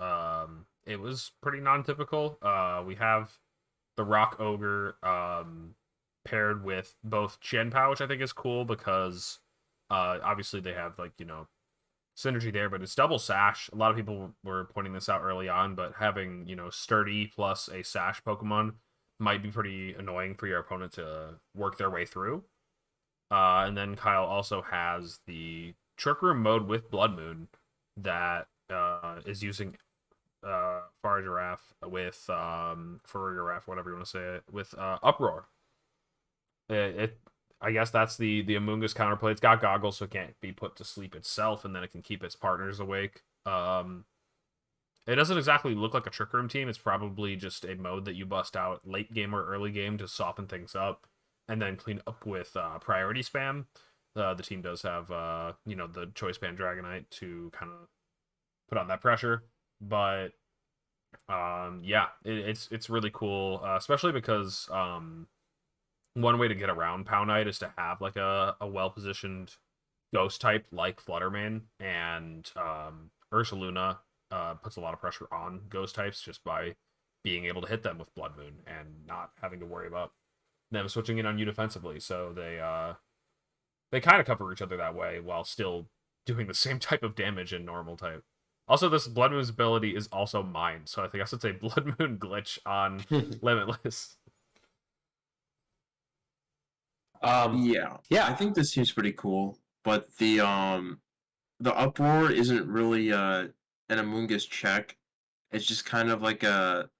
it was pretty non-typical. We have the Rock Ogre paired with both Chien-Pao, which I think is cool because obviously they have synergy there, but it's double Sash. A lot of people were pointing this out early on, but having Sturdy plus a Sash Pokemon might be pretty annoying for your opponent to work their way through. And then Kyle also has the Trick Room mode with Blood Moon that is using Far Giraffe with Furry Giraffe, whatever you want to say it, with Uproar. It I guess that's the Among Us counterplay. It's got goggles, so it can't be put to sleep itself, and then it can keep its partners awake. It doesn't exactly look like a Trick Room team. It's probably just a mode that you bust out late game or early game to soften things up, and then clean up with priority spam. The team does have the Choice Band Dragonite to kind of put on that pressure, but it's really cool, especially because one way to get around Pound is to have like a well positioned ghost type like Fluttermane, and Ursaluna puts a lot of pressure on ghost types just by being able to hit them with Blood Moon and not having to worry about them switching in on you defensively. So they kind of cover each other that way while still doing the same type of damage in normal type. Also, this Blood Moon's ability is also mine, so I guess it's a Blood Moon glitch on Limitless. Yeah, I think this seems pretty cool, but the Uproar isn't really an Among Us check. It's just kind of like a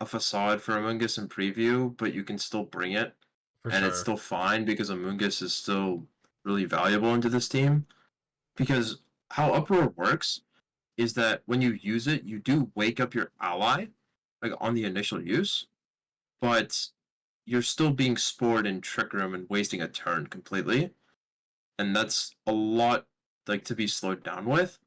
facade for Among Us in preview, but you can still bring it, it's still fine because Among Us is still really valuable into this team. Because how Uproar works is that when you use it, you do wake up your ally, like on the initial use, but you're still being spored in Trick Room and wasting a turn completely, and that's a lot like to be slowed down with.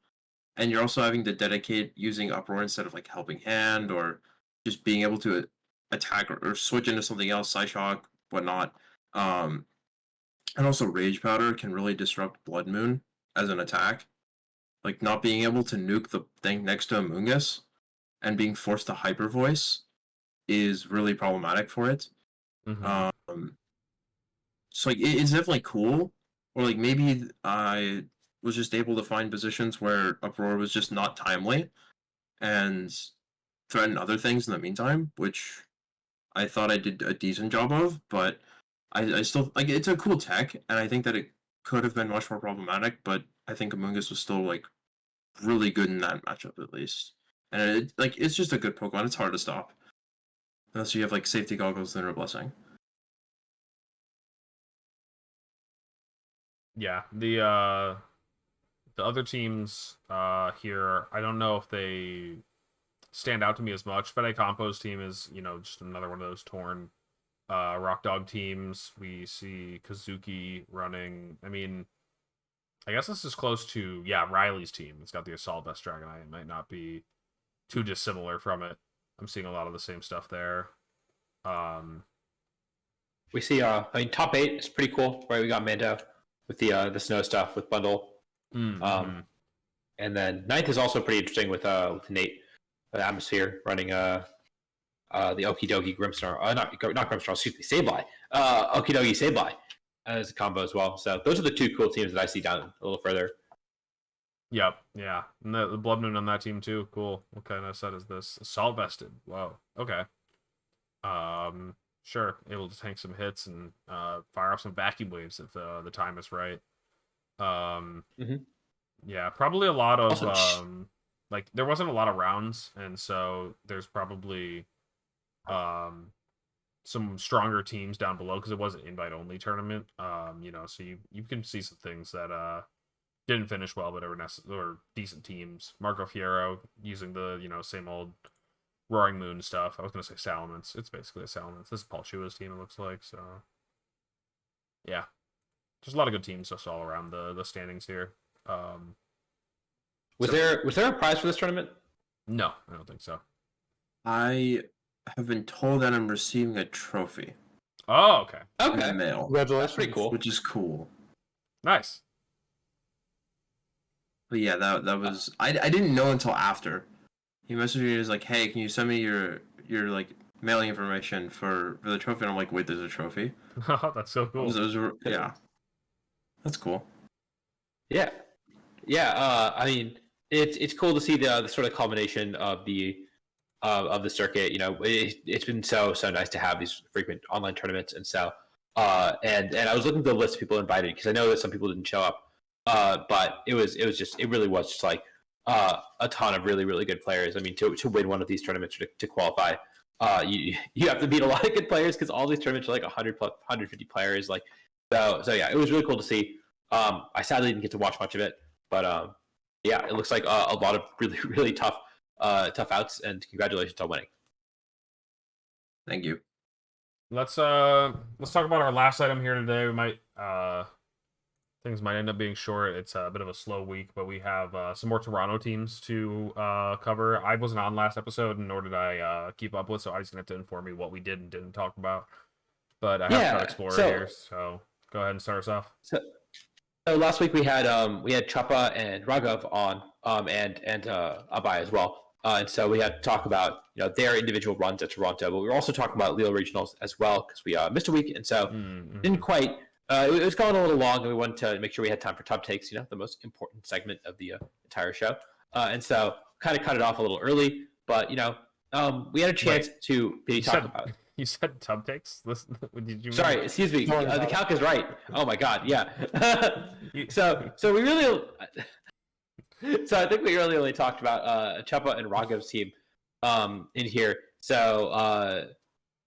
And you're also having to dedicate using Uproar instead of like Helping Hand or just being able to attack or switch into something else, Psyshock, whatnot. And also Rage Powder can really disrupt Blood Moon as an attack. Like not being able to nuke the thing next to Among Us and being forced to Hyper Voice is really problematic for it. Mm-hmm. So like it's definitely cool. Or like maybe I was just able to find positions where Uproar was just not timely and threaten other things in the meantime, which I thought I did a decent job of, but I still like it's a cool tech, and I think that it could have been much more problematic, but I think Among Us was still like really good in that matchup at least. And it's just a good Pokemon. It's hard to stop. Unless you have like safety goggles and a blessing. Yeah, the other teams here, I don't know if they stand out to me as much. Fede Compo's team is, just another one of those torn Rock Dog teams. We see Kazuki running. I mean, I guess this is close to, Riley's team. It's got the Assault Vest Dragonite. It might not be too dissimilar from it. I'm seeing a lot of the same stuff there. We see, top 8 is pretty cool, right? We got Mando with the snow stuff with Bundle. Mm-hmm. And then 9th is also pretty interesting with Nate, Atmosphere running the Okie Dokie Grimmsnarl. Not Grimmsnarl, excuse me, Sableye. Okie Dokie Sableye as a combo as well. So those are the 2 cool teams that I see down a little further. Yep, yeah. And the Blood Moon on that team too. Cool. What kind of set is this? Assault Vested. Whoa. Okay. Sure. Able to tank some hits and fire off some vacuum waves if the time is right. Yeah, probably a lot of like there wasn't a lot of rounds, and so there's probably some stronger teams down below because it was an invite only tournament. So you can see some things that didn't finish well, but were decent teams. Marco Fierro using the same old Roaring Moon stuff. I was gonna say Salamence. It's basically a Salamence. This is Paul Shua's team, it looks like. So yeah, there's a lot of good teams just all around the standings here. Was there a prize for this tournament? No, I don't think so. I have been told that I'm receiving a trophy. Oh, okay. In the mail. Congratulations. That's pretty cool. Which is cool. Nice. But yeah, that was I didn't know until after. He messaged me, he was like, "Hey, can you send me your like mailing information for the trophy?" And I'm like, "Wait, there's a trophy?" That's so cool. Yeah, that's cool. Yeah. I mean, it's cool to see the sort of culmination of the circuit. It's been so nice to have these frequent online tournaments, and so and I was looking at the list of people invited because I know that some people didn't show up. But it really was just like a ton of really, really good players. I mean, to win one of these tournaments or to qualify, you have to beat a lot of good players because all these tournaments are like 100 plus 150 players. Like, so yeah, it was really cool to see. I sadly didn't get to watch much of it, but yeah, it looks like a lot of really, really tough outs, and congratulations on winning. Thank you. Let's talk about our last item here today. We might things might end up being short. It's a bit of a slow week, but we have some more Toronto teams to cover. I wasn't on last episode, nor did I keep up with, so I just gonna have to inform you what we did and didn't talk about. But I have Cut Explorer here, so go ahead and start us off. So last week we had Choppa and Raghav on, and Abai as well. And so we had to talk about their individual runs at Toronto, but we were also talking about Leo Regionals as well because we missed a week, and so didn't quite. It was going a little long, and we wanted to make sure we had time for Tub Takes, the most important segment of the entire show. And so kind of cut it off a little early, but we had a chance to talk about it. You said Tub Takes? Listen, did you? Sorry, excuse me. The calc is right. Oh my god, yeah. So we really. So I think we really only talked about Choppa and Raghav's team in here. So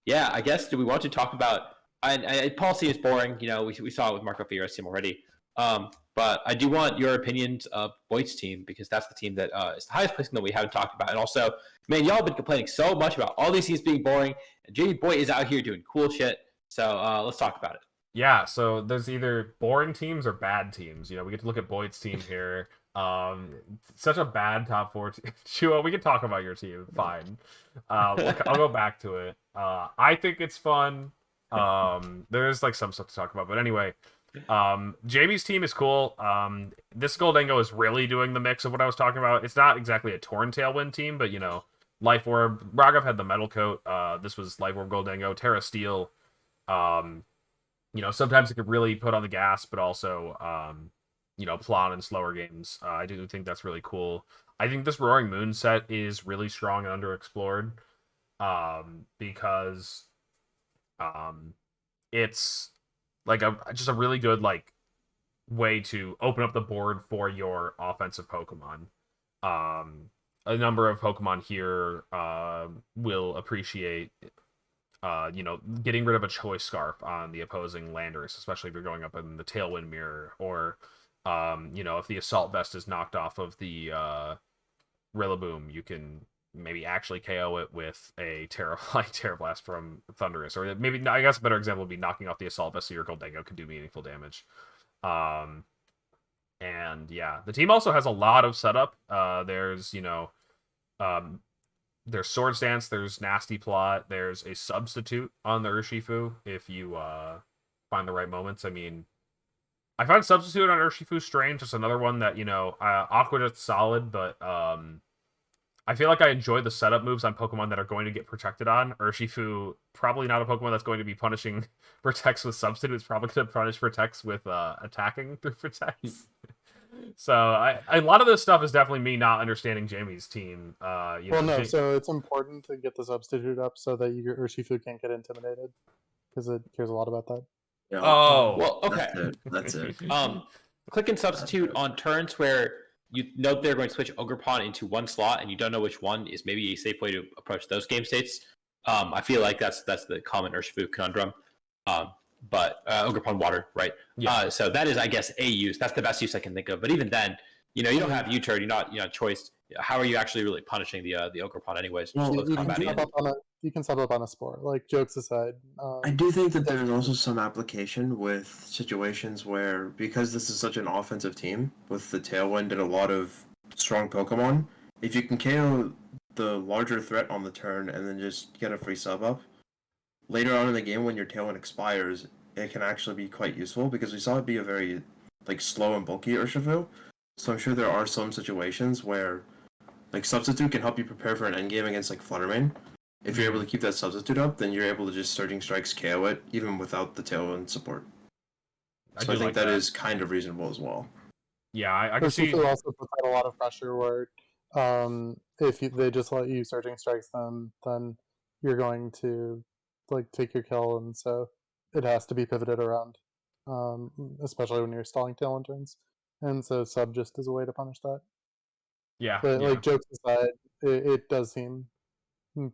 yeah, I guess do we want to talk about? Policy is boring. We saw it with Marco Fierro's team already. But I do want your opinions of Boyd's team because that's the team that is the highest placing that we haven't talked about. And also, man, y'all have been complaining so much about all these teams being boring, and Jamie Boyd is out here doing cool shit. So let's talk about it. Yeah, so there's either boring teams or bad teams. We get to look at Boyd's team here. Such a bad top 4 team. Chua, we can talk about your team. Fine. I'll go back to it. I think it's fun. There's like some stuff to talk about, but anyway, Jamie's team is cool. This Goldango is really doing the mix of what I was talking about. It's not exactly a Torn Tailwind team, but Life Orb. Raghav had the Metal Coat. This was Life Orb Goldango. Terra Steel. Sometimes it could really put on the gas, but also plot in slower games. I do think that's really cool. I think this Roaring Moon set is really strong and underexplored because it's like just a really good way to open up the board for your offensive Pokemon. A number of Pokemon here will appreciate getting rid of a Choice Scarf on the opposing Landorus, especially if you're going up in the Tailwind Mirror, or if the Assault Vest is knocked off of the Rillaboom, you can maybe actually KO it with a Terra Blast from Thundurus, or maybe I guess a better example would be knocking off the Assault Vest so your Goldango could do meaningful damage. And yeah, the team also has a lot of setup. There's there's Swords Dance, there's Nasty Plot, there's a substitute on the Urshifu if you find the right moments. I mean, I find substitute on Urshifu strange. Just another one that Aqua Jet's solid, but I feel like I enjoy the setup moves on Pokemon that are going to get protected on. Urshifu, probably not a Pokemon that's going to be punishing Protects with Substitute. It's probably going to punish Protects with attacking through Protects. So a lot of this stuff is definitely me not understanding Jamie's team. So it's important to get the substitute up so that your Urshifu can't get intimidated, because it cares a lot about that. Yeah. Oh, well, okay. That's it. Click and substitute on turns where you know they're going to switch Ogerpon into one slot, and you don't know which one is maybe a safe way to approach those game states. I feel like that's the common Urshifu conundrum. But Ogerpon Water, right? Yeah. So that is, I guess, a use. That's the best use I can think of. But even then, you don't have U-turn. You're not choice. How are you actually really punishing the Ogerpon anyways? Well, you can sub up on a Spore. Like, jokes aside. I do think that there's also some application with situations where, because this is such an offensive team with the Tailwind and a lot of strong Pokemon, if you can KO the larger threat on the turn and then just get a free sub up, later on in the game when your Tailwind expires, it can actually be quite useful, because we saw it be a very slow and bulky Urshifu. So I'm sure there are some situations where Substitute can help you prepare for an endgame against Fluttermane. If you're able to keep that Substitute up, then you're able to just Surging Strikes KO it, even without the Tailwind support. So I think that is kind of reasonable as well. Yeah, I can see. Urshifu also puts out a lot of pressure where if they just let you Surging Strikes them, then you're going to take your kill, and so it has to be pivoted around, especially when you're stalling Tailwind turns. And so sub just is a way to punish that. Yeah. But yeah. like jokes aside, it does seem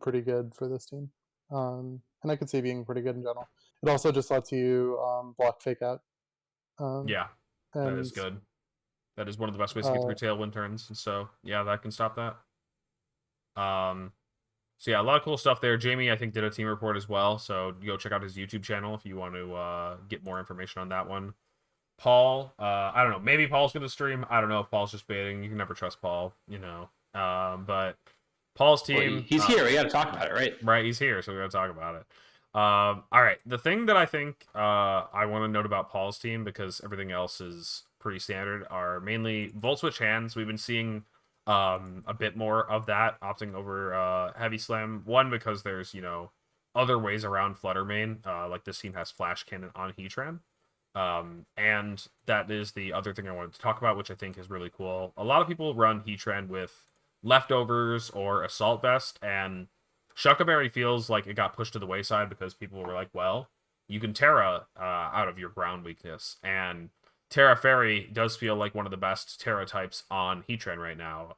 pretty good for this team. And I could see being pretty good in general. It also just lets you block fake out. Yeah, that is And good. That is one of the best ways to get through tailwind turns. And so yeah, that can stop that. So yeah, a lot of cool stuff there. Jamie, I think, did a team report as well. So go check out his YouTube channel if you want to get more information on that one. Paul, I don't know. Maybe Paul's going to stream. I don't know if Paul's just baiting. You can never trust Paul, you know. But Paul's team. Well, he's here. We got to talk about it, right? Right, he's here, so we got to talk about it. All right, the thing that I think I want to note about Paul's team, because everything else is pretty standard, are mainly Volt Switch hands. We've been seeing a bit more of that, opting over Heavy Slam. One, because there's, you know, other ways around Flutter main. Like this team has Flash Cannon on Heatran. And that is the other thing I wanted to talk about, which I think is really cool. A lot of people run Heatran with Leftovers or Assault Vest, and Shucka Berry feels like it got pushed to the wayside because people were like, well, you can Terra out of your ground weakness, and Terra Fairy does feel like one of the best Terra types on Heatran right now.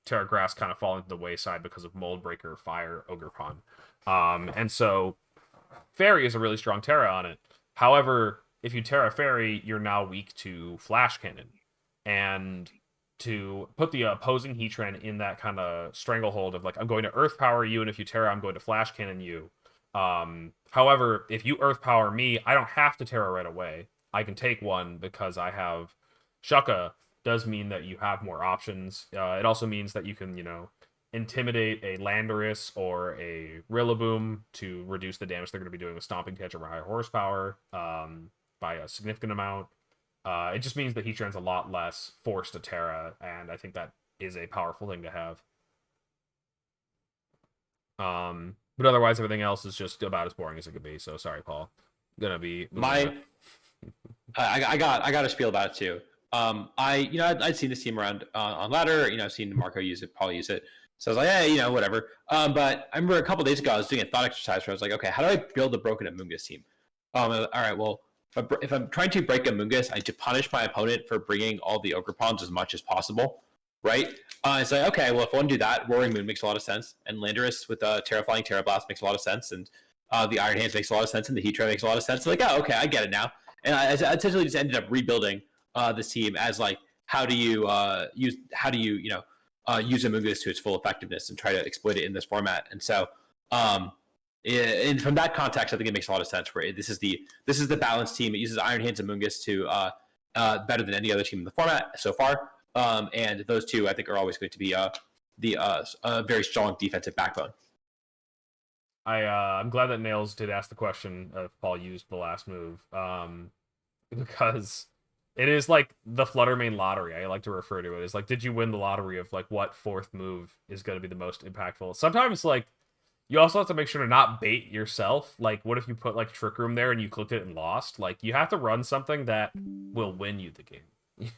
Terra Grass kind of falling to the wayside because of Mold Breaker, Fire, Ogerpon. And so Fairy is a really strong Terra on it. However, if you Terra Fairy, you're now weak to Flash Cannon. And to put the opposing Heatran in that kind of stranglehold of like, I'm going to Earth Power you, and if you Terra, I'm going to Flash Cannon you. However, if you Earth Power me, I don't have to Terra right away. I can take one because I have Shucka. Does mean that you have more options. It also means that you can, you know, intimidate a Landorus or a Rillaboom to reduce the damage they're going to be doing with Stomping Tantrum or higher horsepower by a significant amount. It just means that Heatran's a lot less forced to Terra, and I think that is a powerful thing to have. But otherwise, everything else is just about as boring as it could be. So sorry, Paul. Gonna be I got a spiel about it too. I'd seen this team around on ladder. You know, I've seen Marco use it, Paul use it. So I was like, hey, you know, whatever. But I remember a couple days ago, I was doing a thought exercise where I was like, okay, how do I build a broken Amoonguss team? All right, well, if I'm trying to break Amoonguss, I need to punish my opponent for bringing all the Ogre Pawns as much as possible, right? It's like, okay, well, if I want to do that, Roaring Moon makes a lot of sense, and Landorus with Terraflying Terra Blast makes a lot of sense, and the Iron Hands makes a lot of sense, and the Heatran makes a lot of sense. So like, oh, okay, I get it now. And I essentially just ended up rebuilding this team as like, how do you use Amoonguss to its full effectiveness and try to exploit it in this format. And so, and from that context, I think it makes a lot of sense. Where this is the balanced team. It uses Iron Hands Amoonguss to better than any other team in the format so far. And those two, I think, are always going to be a very strong defensive backbone. I'm glad that Nails did ask the question if Paul used the last move, because it is like the Flutter main lottery. I like to refer to it as like, did you win the lottery of like what fourth move is going to be the most impactful? Sometimes like you also have to make sure to not bait yourself. Like, what if you put like Trick Room there and you clicked it and lost? Like, you have to run something that will win you the game.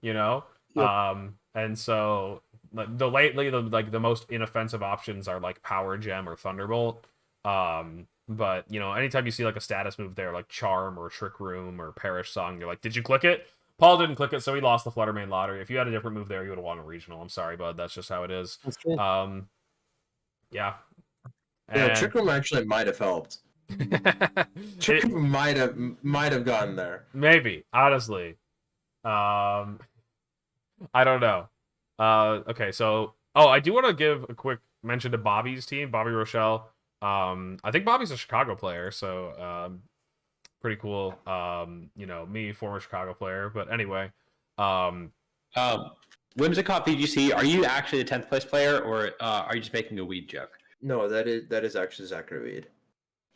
You know? Yep. And so the most inoffensive options are like Power Gem or Thunderbolt. But you know, anytime you see like a status move there, like Charm or Trick Room or Perish Song, you're like, did you click it? Paul didn't click it, so he lost the Flutter main lottery. If you had a different move there, you would have won a regional. I'm sorry, bud. That's just how it is. That's true. Yeah. Yeah, Trick Room actually might have helped. Trick Room might have gotten there. Maybe, honestly. I don't know. Okay, so I do want to give a quick mention to Bobby's team, Bobby Rochelle. I think Bobby's a Chicago player, so pretty cool. You know, me, former Chicago player, but anyway. Whimsicott VGC, are you actually the 10th place player, or are you just making a weed joke? No, that is actually Zachary Weed.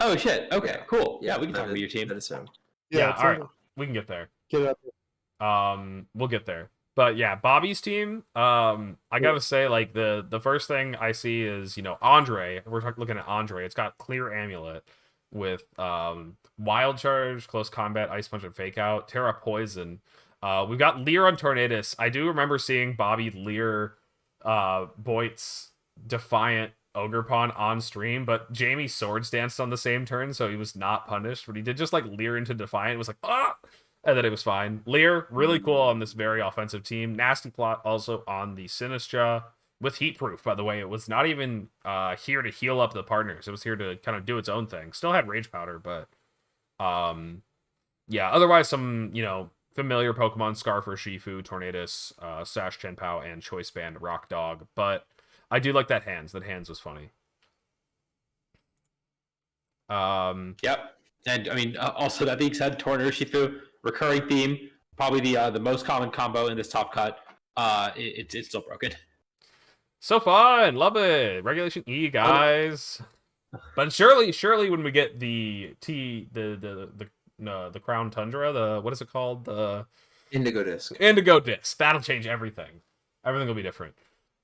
Oh shit! Okay, cool. Yeah, we can talk about your team. That is him. Yeah, all right. We can get there. Get it up there. We'll get there. But yeah, Bobby's team, I gotta say, like, the first thing I see is, you know, Andre. We're looking at Andre. It's got Clear Amulet with Wild Charge, Close Combat, Ice Punch, and Fake Out, Terra Poison. We've got Leer on Tornadus. I do remember seeing Bobby Leer Boyd's Defiant Ogerpon on stream, but Jamie Swords danced on the same turn, so he was not punished. But he did just like Leer into Defiant. It was like, ah! and then it was fine. Lear, really cool on this very offensive team. Nasty Plot also on the Sinistra with Heat Proof, by the way. It was not even here to heal up the partners. It was here to kind of do its own thing. Still had Rage Powder, but yeah, otherwise some, familiar Pokemon, Scarfer, Shifu, Tornadus, Sash Chenpao, and Choice Band Rock Dog. But I do like that Hands. That Hands was funny. Yep. And I mean, also that being said, Tornadus, Shifu, recurring theme, probably the most common combo in this top cut. It's still broken. So fun, love it. Regulation E, guys. But surely, when we get the Crown Tundra, what is it called? The Indigo Disc. Indigo Disc. That'll change everything. Everything will be different.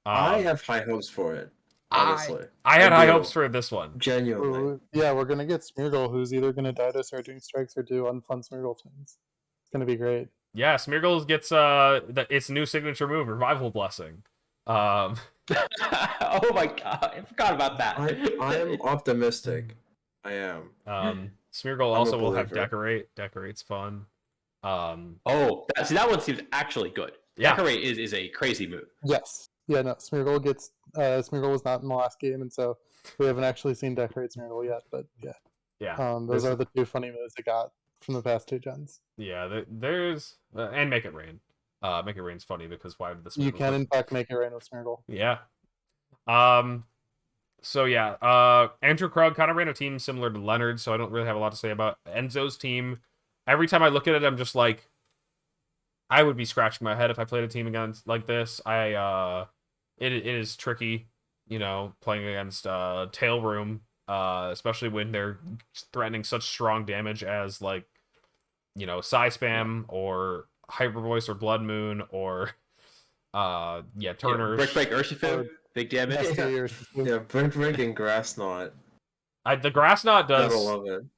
I have high hopes for it. Honestly, I had high hopes for this one. Genuinely. Yeah, we're gonna get Smeargle, who's either gonna die to Surging Strikes or do unfun Smeargle things. It's gonna be great. Yeah, Smeargle gets its new signature move, Revival Blessing. Oh my god, I forgot about that. I am optimistic. I am. Smeargle also will have Decorate. Decorate's fun. That one seems actually good. Yeah. Decorate is a crazy move. Yes. Yeah, no, Smeargle gets Smeargle was not in the last game, and so we haven't actually seen Decorate Smeargle yet, but yeah. Yeah. Those are the two funny moves it got from the past two gens. Yeah, there's and Make It Rain. Make It Rain's funny because why did this? You can in fact make it rain with Smeargle. Yeah. So yeah, Andrew Krug kind of ran a team similar to Leonard, so I don't really have a lot to say about Enzo's team. Every time I look at it, I'm just like, I would be scratching my head if I played a team against like this. It is tricky, playing against Tail Room, especially when they're threatening such strong damage as like, Psy Spam or Hyper Voice or Blood Moon or Turner. Brick Break Urshifu, big damage. Yeah, Brick Break and Grass Knot. The Grass Knot does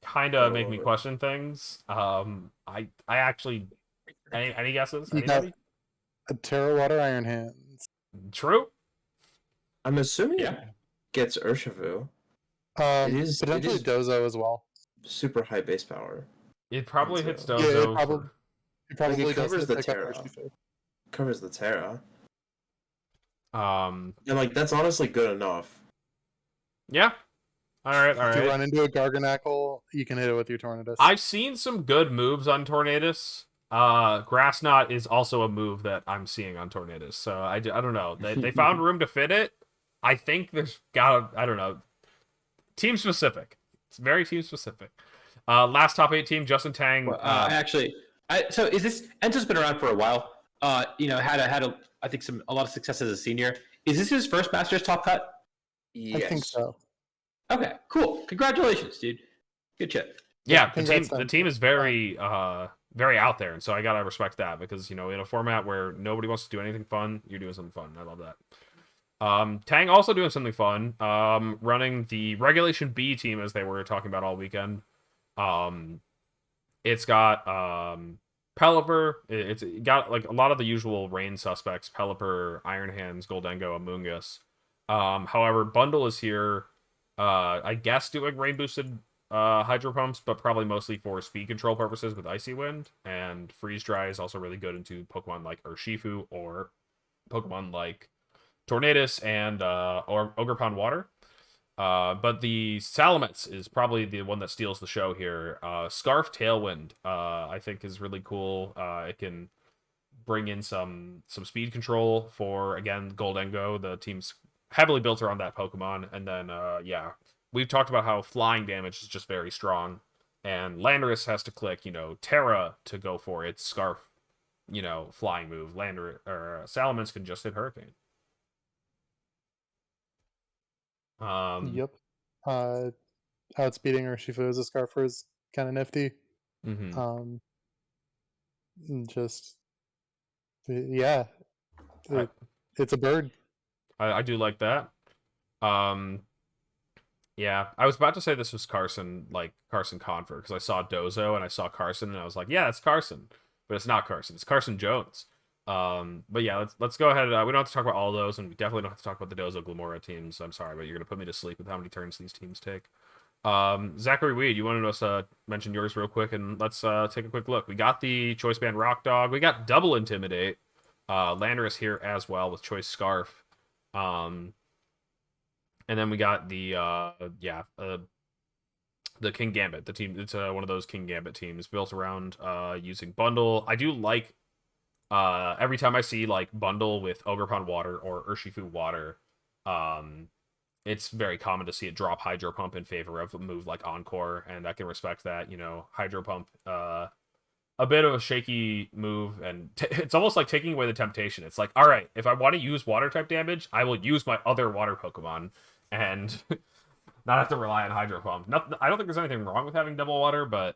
kind of Gotta make love me it. question things. I actually any guesses? You got a Terra Water Iron Hands. True. I'm assuming it gets Urshifu. Potentially Dozo as well. Super high base power. It probably hits Dozo. Yeah, it probably Like, it does covers the pick up Terra. Urshifu. Covers the Terra. And like that's honestly good enough. Yeah. All right. If you run into a Garganackle, you can hit it with your Tornadus. I've seen some good moves on Tornadus. Grass Knot is also a move that I'm seeing on Tornadus. So I don't know. They found room to fit it. I think there's I don't know. Team specific. It's very team specific. Last top 8 team, Justin Tang. So is this Enzo's been around for a while? Had I think a lot of success as a senior. Is this his first Masters top cut? Yes. I think so. Okay, cool. Congratulations, dude. Good shit. Yeah, the team is very very out there, and so I gotta respect that because in a format where nobody wants to do anything fun, you're doing something fun. I love that. Tang also doing something fun. Running the Regulation B team as they were talking about all weekend. It's got Pelipper. It's got like a lot of the usual rain suspects: Pelipper, Iron Hands, Goldengo, Amoonguss. However, Bundle is here. I guess doing rain boosted Hydro Pumps, but probably mostly for speed control purposes with Icy Wind. And Freeze Dry is also really good into Pokemon like Urshifu or Pokemon like Tornadus and or Ogerpon Water. But the Salamence is probably the one that steals the show here. Scarf Tailwind, I think is really cool. It can bring in some speed control for, again, Goldengo. The team's heavily built around that Pokemon. And then, we've talked about how flying damage is just very strong. And Landorus has to click, Terra to go for its Scarf, flying move. Salamence can just hit Hurricane. Yep. Outspeeding Urshifu as a Scarfer is kind of nifty. Mm-hmm. It's a bird. I do like that. Yeah, I was about to say this was Carson Confer, because I saw Dozo and I saw Carson and I was like, yeah, that's Carson, but it's not Carson. It's Carson Jones. But yeah, let's go ahead. We don't have to talk about all those, and we definitely don't have to talk about the Dozo Glamora teams. I'm sorry, but you're gonna put me to sleep with how many turns these teams take. Zachary Weed, you wanted us to mention yours real quick, and let's take a quick look. We got the Choice Band Rock Dog. We got Double Intimidate. Landorus here as well with Choice Scarf. And then we got the King Gambit. The team, it's one of those King Gambit teams built around using Bundle. I do like every time I see like Bundle with Ogerpon Water or Urshifu Water, it's very common to see it drop Hydro Pump in favor of a move like Encore, and I can respect that. Hydro Pump, a bit of a shaky move, and it's almost like taking away the temptation. It's like, all right, if I want to use Water type damage, I will use my other Water Pokemon, and not have to rely on Hydro Pump. I don't think there's anything wrong with having double Water, but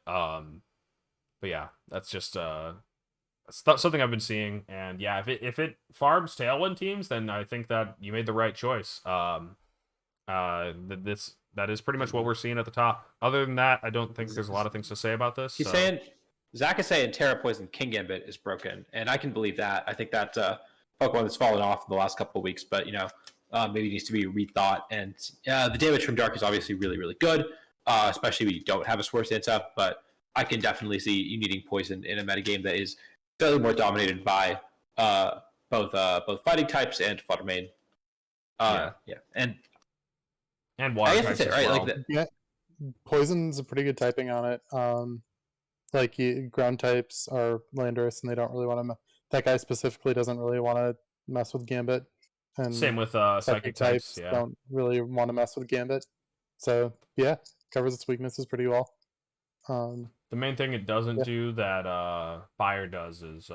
yeah, that's just something I've been seeing, and yeah, if it farms Tailwind teams, then I think that you made the right choice. That is pretty much what we're seeing at the top. Other than that, I don't think there's a lot of things to say about this. Zach is saying Terra Poison King Gambit is broken, and I can believe that. I think that's a Pokemon that's fallen off in the last couple of weeks, but maybe needs to be rethought. And the damage from Dark is obviously really, really good, especially when you don't have a Swords Dance up. But I can definitely see you needing Poison in a metagame that is fairly more dominated by both fighting types and Flutter Mane. And water types as well. Poison's a pretty good typing on it. Ground types are Landorus, and they don't really want to. That guy specifically doesn't really want to mess with Gambit. And same with psychic types. Yeah, don't really want to mess with Gambit. So yeah, covers its weaknesses pretty well. The main thing it doesn't do that Fire does is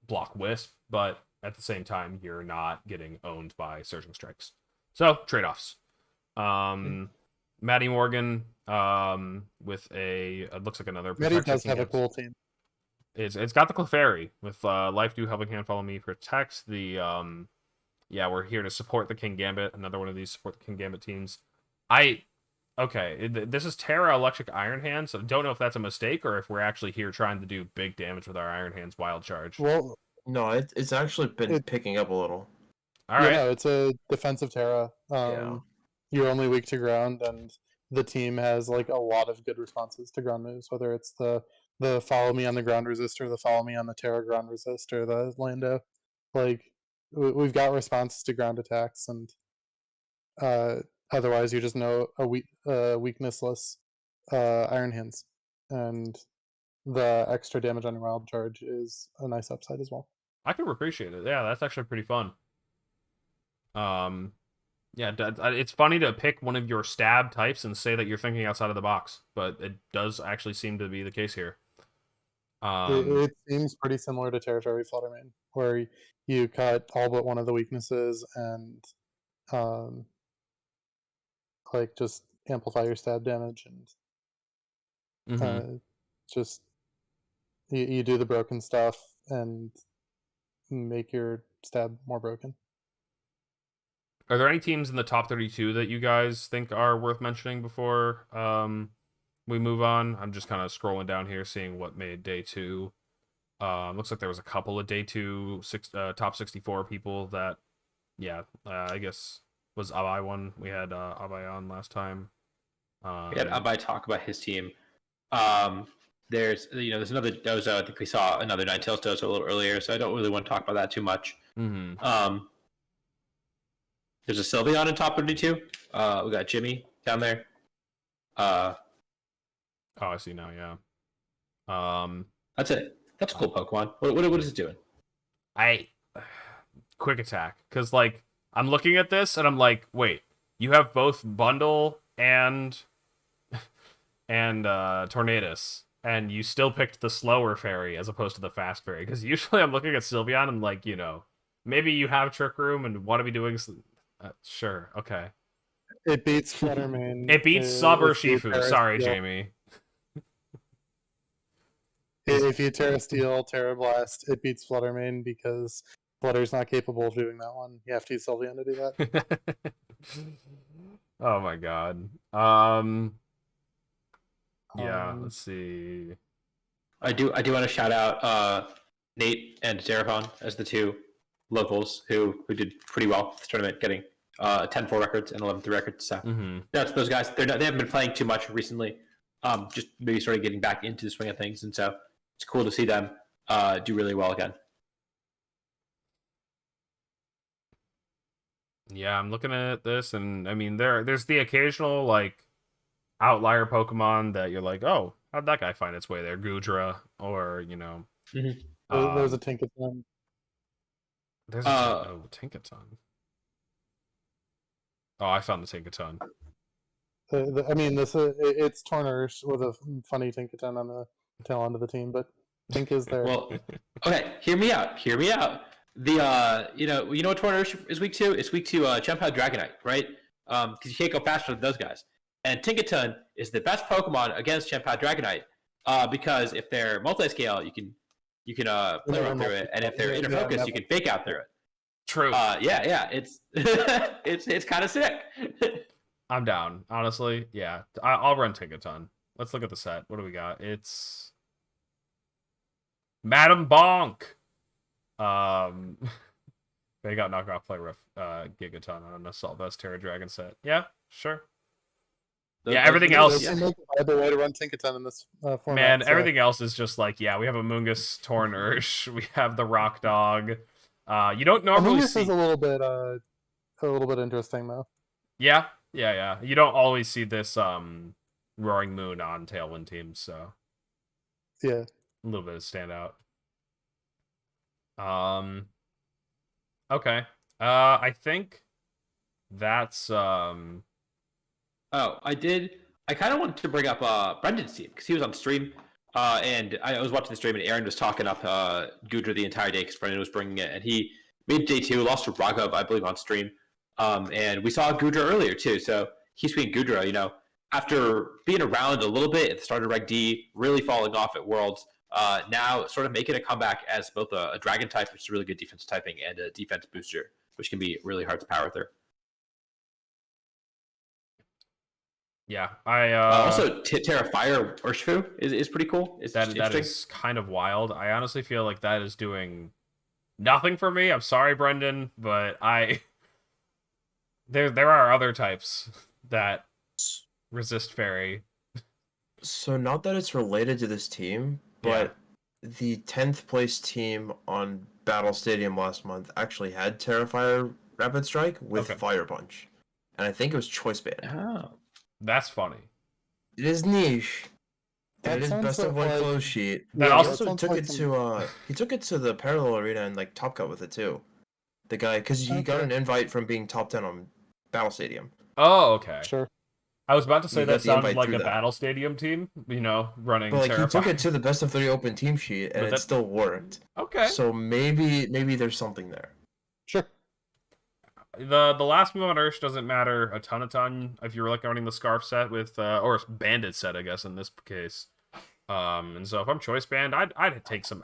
block Wisp, but at the same time, you're not getting owned by Surging Strikes. So trade-offs. Maddie Morgan with it looks like another. Maddie does have a cool team. It's got the Clefairy with Life Do, Helping Hand, Follow Me, Protects the we're here to support the King Gambit. Another one of these support the King Gambit teams. This is Terra Electric Iron Hands. So don't know if that's a mistake or if we're actually here trying to do big damage with our Iron Hands Wild Charge. Well, no, it's actually been picking up a little. All right. Yeah, it's a defensive Terra. You're only weak to ground, and the team has like a lot of good responses to ground moves, whether it's the follow me on the ground resist, or the follow me on the Terra ground resist, or the Lando. Like, we've got responses to ground attacks, and otherwise you just know a weaknessless Iron Hands, and the extra damage on your Wild Charge is a nice upside as well. I can appreciate it. Yeah, that's actually pretty fun. Yeah, it's funny to pick one of your stab types and say that you're thinking outside of the box, but it does actually seem to be the case here. It seems pretty similar to Territory Flutter Mane, where you cut all but one of the weaknesses and just amplify your stab damage, and just you do the broken stuff and make your stab more broken. Are there any teams in the top 32 that you guys think are worth mentioning before we move on? I'm just kind of scrolling down here, seeing what made day 2. Looks like there was a couple of day 2 top 64 people that, I guess was Abai one. We had Abai on last time. We had Abai talk about his team. There's another Dozo. I think we saw another Ninetales Dozo a little earlier, so I don't really want to talk about that too much. There's a Sylveon in top 32. We got Jimmy down there. I see now. Yeah. That's it. That's a cool Pokemon. What is it doing? Quick Attack, because I'm looking at this and I'm like, wait, you have both Bundle and Tornadus, and you still picked the slower fairy as opposed to the fast fairy. Because usually I'm looking at Sylveon and maybe you have Trick Room and want to be doing. Sure, okay. It beats Flutter Mane. It beats Sub Urshifu. Sorry, Jamie. If you Terra Steel, Terra Blast, it beats Flutter Mane because Flutter's not capable of doing that one. You have to use Sylveon to do that. Oh my god. Let's see. I do want to shout out Nate and Darabon as the two locals who did pretty well this tournament, getting 10-4 records and 11-3 records. So that's those guys. They haven't been playing too much recently. Just maybe sort of getting back into the swing of things, and so it's cool to see them do really well again. Yeah, I'm looking at this, and I mean, there's the occasional like outlier Pokemon that you're like, oh, how'd that guy find its way there? Gudra, or There's a Tinkaton. There's a Tinkaton. Oh, I found the Tinkaton. I mean, it's Tornerish with a funny Tinkaton on the tail end of the team, but Tink is there. Well, okay, hear me out. The you know what Tornerish is weak to? It's weak to Chien-Pao Dragonite, right? Because you can't go faster than those guys. And Tinkaton is the best Pokemon against Chien-Pao Dragonite, because if they're multi-scale, you can play right through it, and if they're inner focus, you can fake out through it. True. Yeah, it's it's kind of sick. I'm down, honestly. Yeah, I'll run Tinkaton. Let's look at the set. What do we got? It's Madam Bonk. They got knockoff play rough Gigaton on an Assault Vest Terra Dragon set. Yeah, sure. Everything else. The way to run Tinkaton in this format. Man, everything else is just like, yeah, we have a Mungus Tornerish, we have the Rock Dog. You don't normally see. Is a little bit interesting though. Yeah. You don't always see this Roaring Moon on Tailwind teams, so yeah, a little bit of standout. Okay. I think that's Oh, I kind of wanted to bring up Brendan's team because he was on stream, and I was watching the stream, and Aaron was talking up Gudra the entire day because Brendan was bringing it, and he made day 2, lost to Raghav, I believe, on stream, and we saw Gudra earlier too. So he's being Gudra, after being around a little bit at the start of Reg D, really falling off at Worlds. Now sort of making a comeback as both a Dragon type, which is really good defense typing, and a defense booster, which can be really hard to power through. Yeah, I also Terra Fire Urshifu is pretty cool. That is kind of wild. I honestly feel like that is doing nothing for me. I'm sorry, Brendan, but there are other types that resist Fairy. So not that it's related to this team, but the 10th place team on Battle Stadium last month actually had Terra Fire Rapid Strike with Fire Punch, and I think it was Choice Band. Oh. That's funny. It is niche. That it is best of one close sheet. That He also took it to he took it to the parallel arena and like top cut with it too. The guy, because he got an invite from being top 10 on Battle Stadium. Oh, okay. Sure. I was about to say You that got the sounded invite like through a that. Battle Stadium team, running. But like he Terrifying. took it to the best of 3 open team sheet and it still worked. Okay. So maybe there's something there. Sure. The last move on Ursh doesn't matter a ton if you're like running the Scarf set with or Bandit set, I guess in this case. And so if I'm Choice Band, I'd take some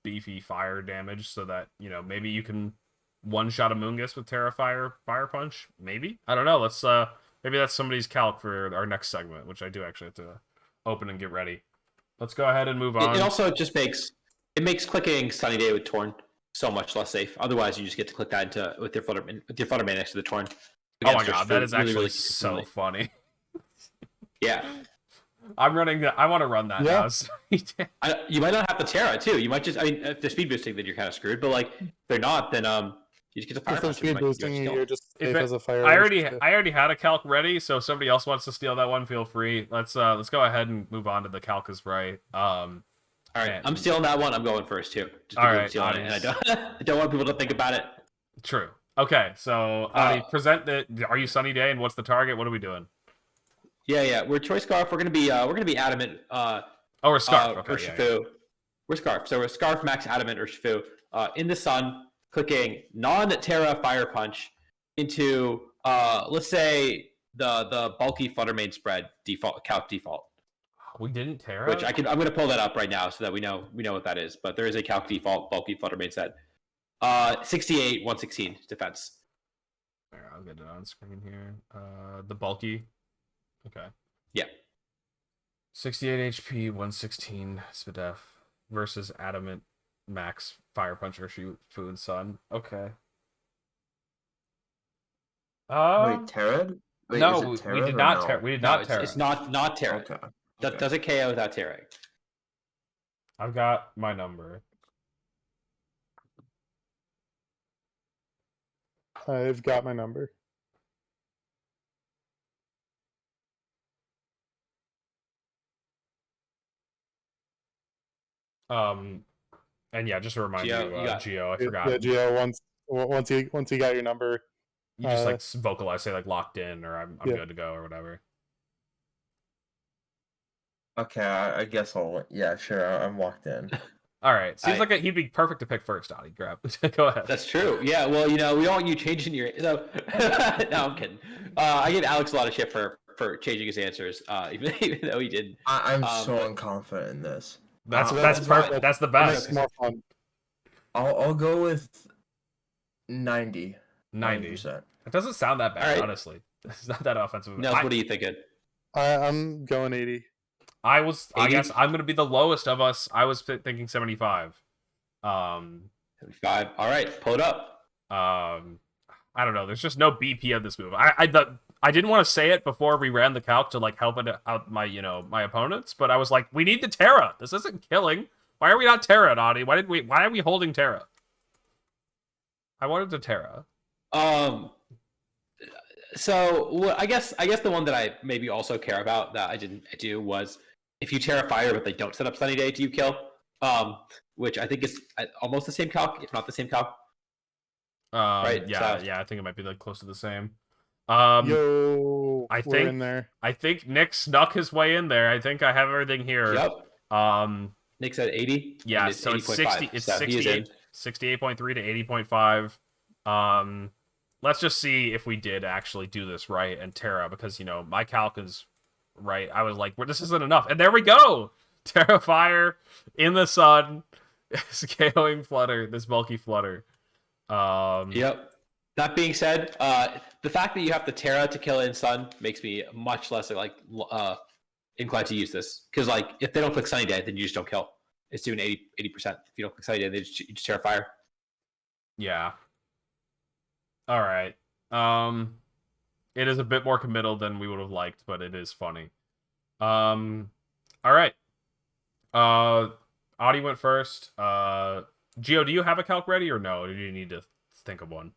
beefy fire damage so that maybe you can one shot a Mungus with Terra Fire Punch. Maybe, I don't know. Let's maybe that's somebody's calc for our next segment, which I do actually have to open and get ready. Let's go ahead and move on. It also just makes clicking Sunny Day with Torn so much less safe. Otherwise, you just get to click that with your Flutterman next to the Torn. Oh my god, that is actually so funny. Yeah. I'm running that. I want to run that now. You might not have the Terra too. You might just, if they're speed boosting, then you're kind of screwed. But like, if they're not, then you just get to fire. If they're speed boosting, you're just safe as a fire. I already had a calc ready, so if somebody else wants to steal that one, feel free. Let's go ahead and move on to the calc is right. All right, I'm stealing that one. I'm going first too. Just all right, stealing it, and I don't want people to think about it. True. Okay, so present the. Are you Sunny Day, and what's the target? What are we doing? Yeah. We're Choice Scarf. We're gonna be Adamant. We're Scarf. Okay, Urshifu. We're Scarf. So we're Scarf, Max, Adamant, Urshifu. In the sun, clicking non-Terra Fire Punch into let's say the bulky Fluttermane spread calc default. We didn't Terra? Which I'm going to pull that up right now so that we know what that is. But there is a calc default bulky Fluttermane set. 68, 116 defense. There, I'll get it on screen here. The bulky. Okay. Yeah. 68 HP, 116 SPDF versus Adamant Max Fire Punch Urshifu and Sun. Okay. Wait, Terra? Wait, is No, it we Terra did or not. no? We did No, not it's Terra. not Terra. Okay. Okay. Does it KO without Terra? I've got my number. I've got my number. And yeah, just to remind Gio, you, you got Gio, I Yeah, forgot. Gio. Once you got your number, You just like vocalize, say like locked in, or I'm yeah. good to go, or whatever. Okay, I guess I'll. Yeah, sure. I'm locked in. All right, seems like he'd be perfect to pick first, Audie. Grab. Go ahead. That's true. Yeah. Well, we don't want you changing your. No, no, I'm kidding. I give Alex a lot of shit for changing his answers, even though he didn't. I'm so unconfident in this. That's that's perfect. That's the best. More fun. I'll go with 90. 90. 90%. It doesn't sound that bad, All right. honestly. It's not that offensive. Nels, what are you thinking? I'm going 80. I 80? guess I'm gonna be the lowest of us. I was thinking 75. 75. All right, pull it up. I don't know. There's just no BP of this move. I didn't want to say it before we ran the calc to like help it out my my opponents, but I was like, we need the Terra. This isn't killing. Why are we not Terra, Audie? Why are we holding Terra? I wanted the Terra. So I guess the one that I maybe also care about that I didn't do was if you Terra Fire but they don't set up Sunny Day, do you kill? Which I think is almost the same calc, if not the same calc. Right? Yeah, yeah. I think it might be like close to the same. Yo, we're in there. I think Nick snuck his way in there. I think I have everything here. Yep. Nick's at 80. Yeah, so it's 60. It's 68. 68.3 to 80.5. Let's just see if we did actually do this right and Terra, because my calc is right. I was like, well, this isn't enough, and there we go. Terra Fire in the sun, scaling Flutter. This bulky Flutter. Yep. That being said, the fact that you have the Terra to kill in Sun makes me much less inclined to use this, because if they don't click Sunny Day, then you just don't kill. It's doing 80%. If you don't click Sunny Day, you just Terra Fire. Yeah. All right. It is a bit more committal than we would have liked, but it is funny. All right. Audie went first. Gio, do you have a calc ready or no? Or do you need to think of one?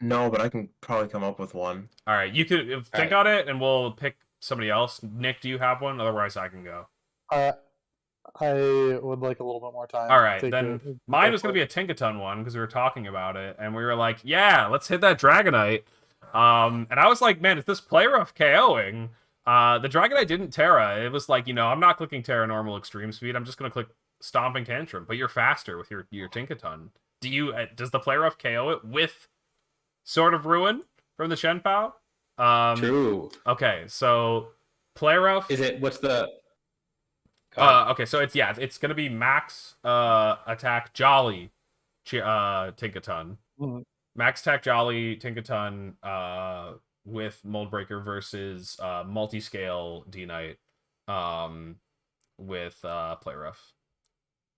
No, but I can probably come up with one. All right, you could think on it, and we'll pick somebody else. Nick, do you have one? Otherwise, I can go. I would like a little bit more time. All right, then mine was going to be a Tinkaton one because we were talking about it, and we were like, yeah, let's hit that Dragonite. And I was like, man, is this play rough KOing? The Dragonite didn't Terra. It was like, I'm not clicking Terra normal extreme speed. I'm just going to click Stomping Tantrum, but you're faster with your Tinkaton. Does the play rough KO it with Sword of Ruin from the Shenpao? True. Okay, so play rough. Is it? What's the? Okay, so it's gonna be max attack Jolly Tinkaton. Mm-hmm. Max attack Jolly Tinkaton with Mold Breaker versus multi-scale D-Knight with play rough.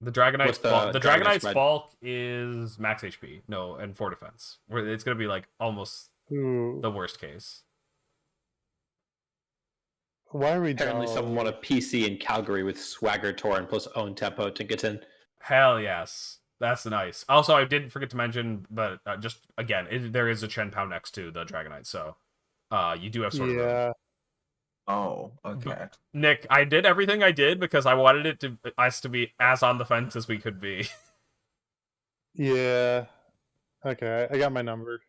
The Dragonite's Dragonite's bulk is max HP. No, and 4 defense. Where it's gonna be like almost the worst case. Why are we apparently someone won a PC in Calgary with Swagger Torrent plus own tempo Tinkerton? Hell yes. That's nice. Also, I didn't forget to mention, but just again, there is a Shenpao next to the Dragonite, so you do have sort of room. Oh, okay. Nick, I did everything I did because I wanted us to be as on the fence as we could be. Yeah. Okay, I got my number.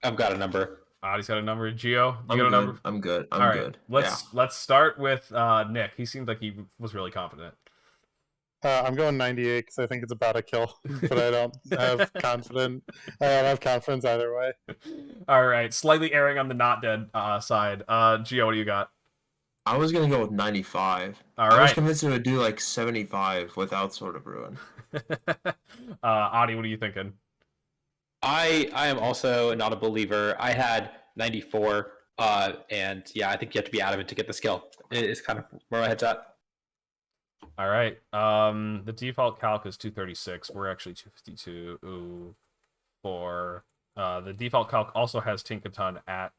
I've got a number. Audie's got a number. Gio, you got a number? I'm good. All right, good. Let's start with Nick. He seemed like he was really confident. I'm going 98 because I think it's about a kill, but I don't have confidence. I don't have confidence either way. All right, slightly erring on the not dead side. Gio, what do you got? I was gonna go with 95. All I was right. convinced it would do like 75 without Sword of Ruin. Audie, what are you thinking? I am also not a believer. I had 94, and yeah, I think you have to be adamant to get the skill. It's kind of where my head's at. All right. The default calc is 236. We're actually 252. Ooh, 4. The default calc also has Tinkaton out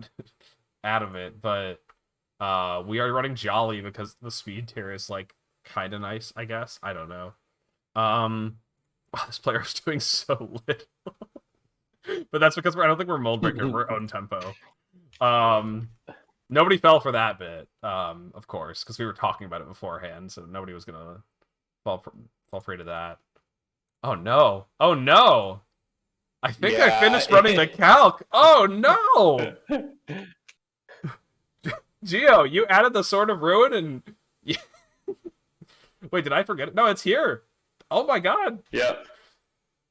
of it, but we are running Jolly because the speed tier is like kind of nice, I guess. I don't know. Wow, this player is doing so little. But that's because I don't think we're mold breaker. We're own tempo. Nobody fell for that bit, of course, because we were talking about it beforehand, so nobody was gonna fall free to that. Oh no! Oh no! I think I finished running the calc. Oh no! Geo, you added the Sword of Ruin and wait, did I forget it? No, it's here. Oh my god. Yep.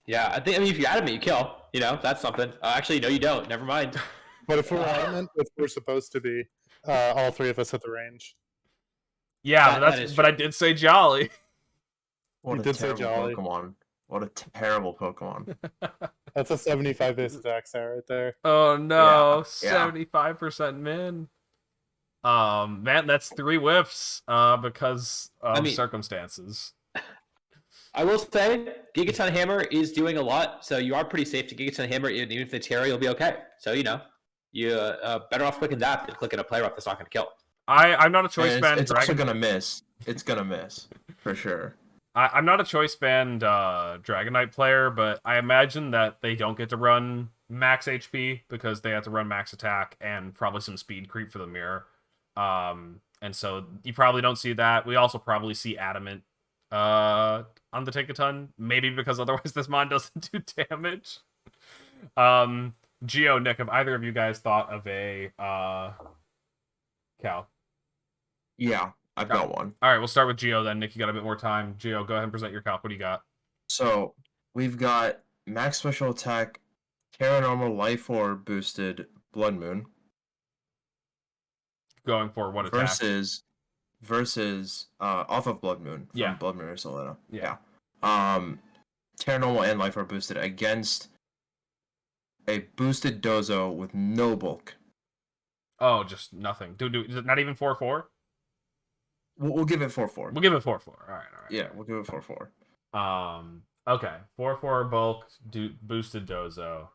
Yeah, I mean, if you adamant, you kill. You know, that's something. Actually, no, you don't. Never mind. But if we're adamant, if we're supposed to be, all three of us hit the range. Yeah, That is but true. I did say Jolly. What You a did say terrible Jolly. Pokemon. What a terrible Pokemon. That's a 75 base attack set right there. Oh no, Yeah. 75% min. Man, that's 3 whiffs because of circumstances. I will say, Gigaton Hammer is doing a lot, so you are pretty safe to Gigaton Hammer. Even if it's Terra, you'll be okay. So, you know, you better off clicking that than clicking a player off that's not going to kill. I'm not a choice band. It's also gonna miss. It's gonna miss for sure. I'm not a choice band Dragonite player, but I imagine that they don't get to run max HP because they have to run max attack and probably some speed creep for the mirror. And so you probably don't see that. We also probably see Adamant on the Tinkaton, maybe because otherwise this mon doesn't do damage. Geo, Nick, have either of you guys thought of a cow? Yeah, I've got one. All right, we'll start with Geo then. Nick, you got a bit more time. Geo, go ahead and present your calc. What do you got? So we've got max special attack, Paranormal Life Orb boosted Blood Moon Going for what attack? versus off of Blood Moon from Yeah. Blood Moon or Solana. Yeah. Paranormal and Life Orb boosted against a boosted Dozo with no bulk. Oh, just nothing. Is it not even 4/4? We'll give it 4/4. We'll give it 4/4. All right. Yeah, we'll give it 4/4. Okay. 4/4 bulk boosted Dozo.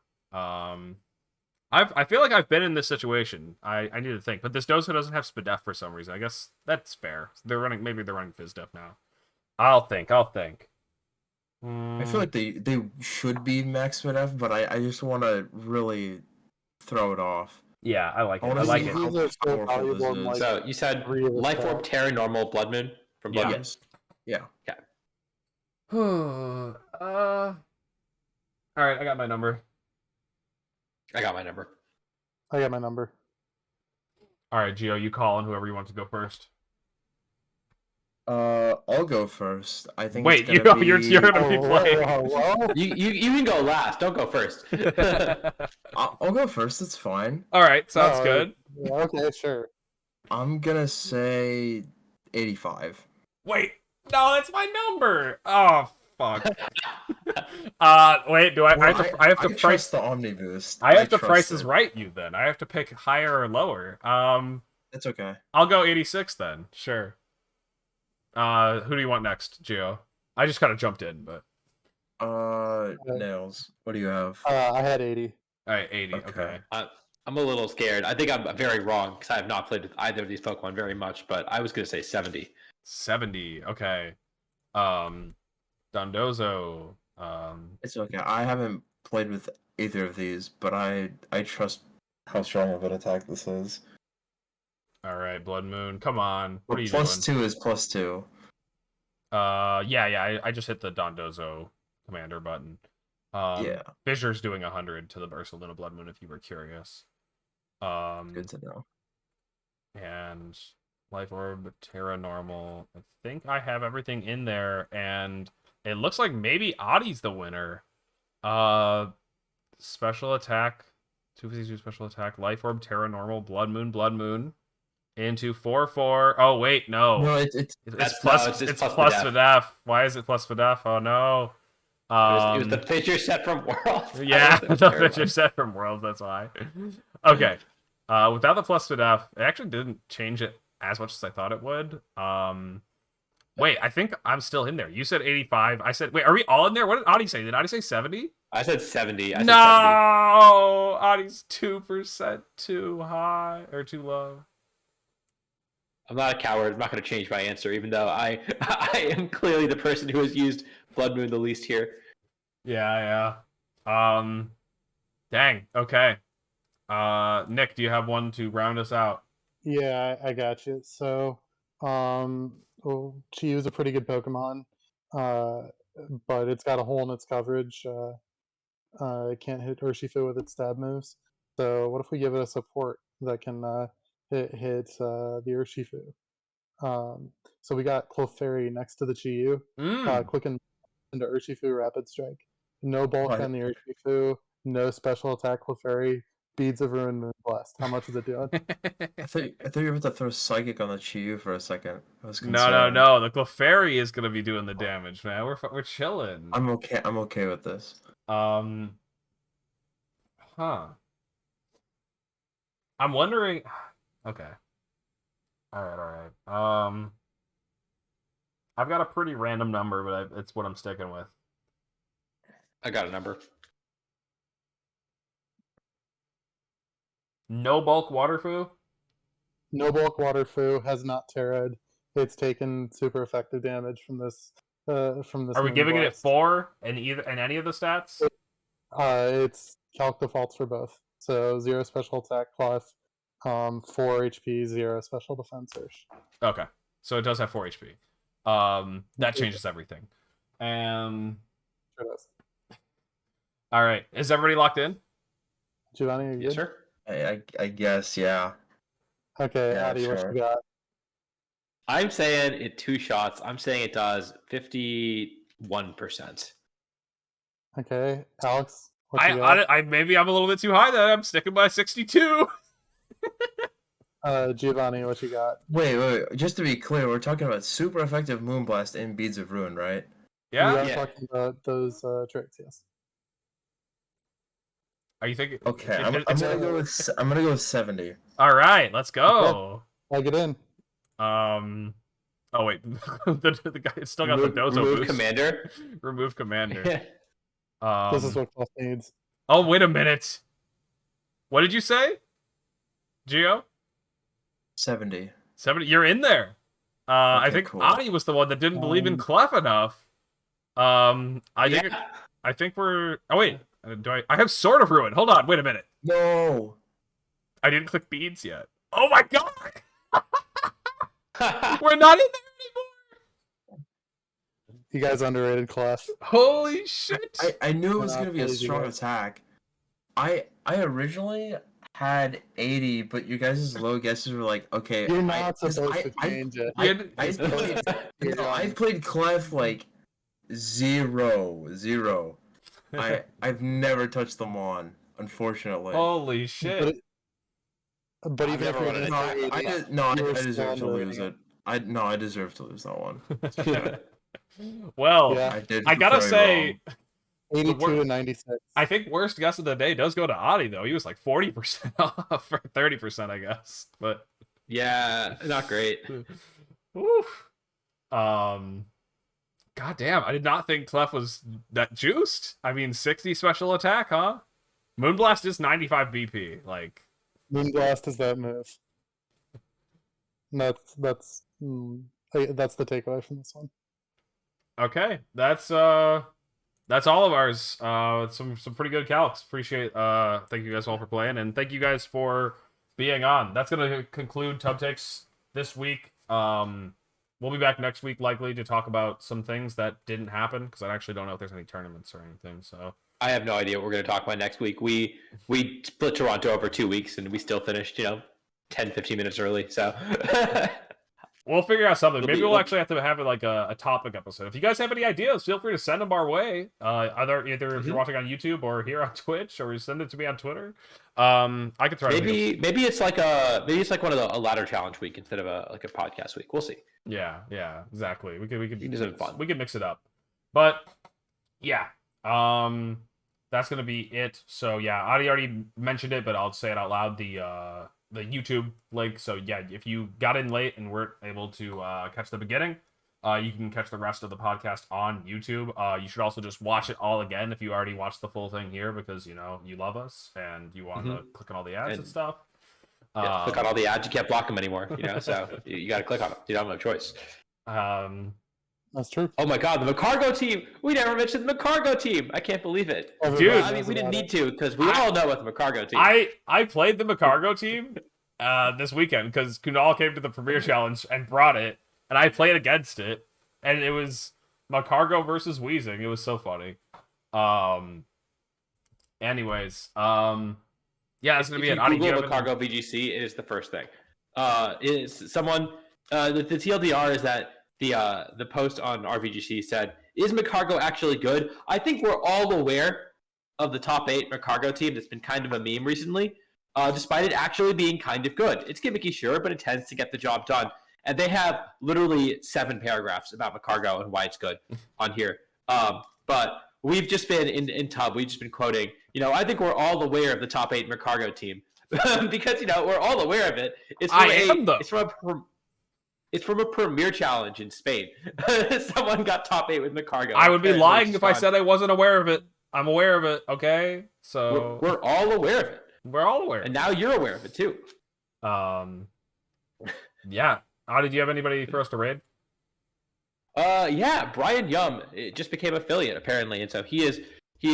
I feel like I've been in this situation. I need to think, but this Dozo doesn't have Spadef for some reason. I guess that's fair. Maybe they're running Fizdef now. I'll think. I feel like they should be max F, but I just want to really throw it off. Yeah, I like it. I I wanna like see it. how These are so powerful valuable this in, is. like, So you said three of the Life Orb, top. Terra Normal, Blood Moon from Blood Moon? Yes. Yeah. All right, I got my number. I got my number. I got my number. All right, Gio, you call on whoever you want to go first. I'll go first. I think. Wait, it's gonna you're gonna be playing. Whoa. You can go last. Don't go first. I'll go first. It's fine. All right, sounds Oh, good. Yeah, okay, sure. I'm gonna say 85. Wait, no, that's my number. Oh fuck. Wait, I have to price trust the Omni Boost. I have to trust price is it. right you then. I have to pick higher or lower. It's okay. I'll go 86 then. Sure. Who do you want next, Gio? I just kind of jumped in, but Nails. What do you have? I had 80. all right, 80. Okay. Okay. I'm a little scared. I think I'm very wrong because I have not played with either of these Pokemon very much, but I was going to say 70. 70. Okay. Dondozo. It's okay. I haven't played with either of these, but I trust how strong of an attack this is. All right, Blood Moon. Come on. What are you Plus doing? 2 is +2. Yeah. I just hit the Dondozo commander button. Yeah. Fissure's doing 100 to the Ursaluna Blood Moon if you were curious. Good to know. And Life Orb, Terra Normal. I think I have everything in there, and it looks like maybe Adi's the winner. Special attack, 252 special attack, Life Orb, Terra Normal, Blood Moon, into 4/4. Oh wait, no. No, it's It's That's- plus. no, it's just It's plus plus Fidef. Fidef. Why is it plus Fidef? Oh no. It was the fissure set from World. Yeah, That was the terrible. picture set from Worlds, that's why. Okay. Without the plus Fidef, it actually didn't change it as much as I thought it would. Wait, I think I'm still in there. You said 85. I said, wait, are we all in there? What did Adi say? Did Adi say 70? I said 70. I said 70. No, Adi's 2% too high or too low. I'm not a coward. I'm not going to change my answer, even though I am clearly the person who has used Blood Moon the least here. Yeah. Dang. Okay. Nick, do you have one to round us out? Yeah, I got you. So, well, Chi is a pretty good Pokemon, but it's got a hole in its coverage. It can't hit Urshifu with its stab moves. So, what if we give it a support that can hit the Urshifu? So we got Clefairy next to the Chi-Yu. Click into Urshifu Rapid Strike. No bulk What? on the Urshifu. No special attack Clefairy. Beads of Ruin Moonblast. How much is it doing? I thought you were about to throw Psychic on the Chi-Yu for a second. I was No. concerned. The Clefairy is gonna be doing the damage, man. We're chilling. I'm okay with this. Huh. I'm wondering. Okay. All right. I've got a pretty random number, but it's what I'm sticking with. I got a number. No bulk water foo. No bulk water foo, has not terra'd. It's taken super effective damage from this. Are we giving it Moonblast. 4 in any of the stats? It's calc defaults for both. So 0 special attack clef, 4 HP, 0 special defense. Okay, so it does have 4 HP. That changes everything. Sure does. All right, is everybody locked in? Giovanni, are you Yes, good? sir. I guess, yeah. Okay, Yeah, Adi, what sure. you got? I'm saying it 2 shots. I'm saying it does 51%. Okay, Alex, what you got? I maybe I'm a little bit too high. Then I'm sticking by 62. Giovanni, what you got? Wait. Just to be clear, we're talking about super effective Moonblast and Beads of Ruin, right? We Yeah. are Yeah. talking about those traits, yes. Are you thinking? Okay, I'm gonna go with 70. All right, let's go. Plug it in. Oh wait, the guy still got the Dozo remove boost. Commander. Remove commander. This is what Clef needs. Oh wait a minute. What did you say, Gio? 70. 70. You're in there. I think cool. Ani was the one that didn't believe in Clef enough. I think we're. Oh wait, I have Sword of Ruin. Hold on, wait a minute. No. I didn't click beads yet. Oh my god. We're not in there anymore. You guys underrated Clef. Holy shit. I knew it was We're gonna not be a crazy, strong guys. attack. I originally had 80, but you guys' low guesses were like, okay. You're not supposed to change it. I've played Clef like 0. I've never touched them on, unfortunately. Holy shit. But even if never you're wanted gonna I deserve to lose it. I deserve to lose that one. Well, Yeah. I gotta say, 82 and 96. I think worst guess of the day does go to Adi though. He was like 40% off or 30%, I guess. But Yeah, not great. oof. God damn, I did not think Clef was that juiced. I mean, 60 special attack, huh? Moonblast is 95 BP. Like, Moonblast is that move. And that's the takeaway from this one. okay, that's all of ours. Some pretty good calcs. Appreciate. Thank you guys all for playing, and thank you guys for being on. That's gonna conclude Tub Takes this week. We'll be back next week, likely to talk about some things that didn't happen because I actually don't know if there's any tournaments or anything. So I have no idea what we're going to talk about next week. We split Toronto over 2 weeks, and we still finished, 10, 15 minutes early. So we'll figure out something. Maybe we'll we'll- actually have to have it like a topic episode. If you guys have any ideas, feel free to send them our way. Either if you're watching on YouTube or here on Twitch, or send it to me on Twitter. I could try. maybe it's like one of a ladder challenge week instead of a podcast week. We'll see. Yeah, exactly. We could do something fun. We could mix it up. But yeah, that's gonna be it. So yeah, Adi already mentioned it, but I'll say it out loud. The YouTube link. So yeah, if you got in late and weren't able to catch the beginning, You can catch the rest of the podcast on YouTube. You should also just watch it all again if you already watched the full thing here, because you love us and you want to click on all the ads and stuff. Yeah, click on all the ads. You can't block them anymore, so you got to click on them. You don't have no choice. That's true. Oh my God, the Macargo team! We never mentioned the Macargo team. I can't believe it. Dude, I mean, we didn't need to, because we all know about the Macargo team. I played the Macargo team this weekend because Kunal came to the Premiere Challenge and brought it, and I played against it, and it was Macargo versus Weezing. It was so funny. Anyways, yeah, it's gonna be an Google Macargo VGC. It is the first thing. Is someone the TLDR is that the post on RVGC said, "Is Macargo actually good?" I think we're all aware of the top 8 Macargo team that's been kind of a meme recently, despite it actually being kind of good. It's gimmicky, sure, but it tends to get the job done. And they have literally 7 paragraphs about Macargo and why it's good on here. But we've just been in Tub. We've just been quoting. I think we're all aware of the top 8 Macargo team because we're all aware of it. It's from a Premiere Challenge in Spain. Someone got top 8 with Macargo. I would be lying if I said I wasn't aware of it. I'm aware of it. Okay, so we're all aware of it. We're all aware, and now you're aware of it too. Yeah. Did you have anybody for us to raid? Yeah, Brian Yum just became affiliate apparently, and so he is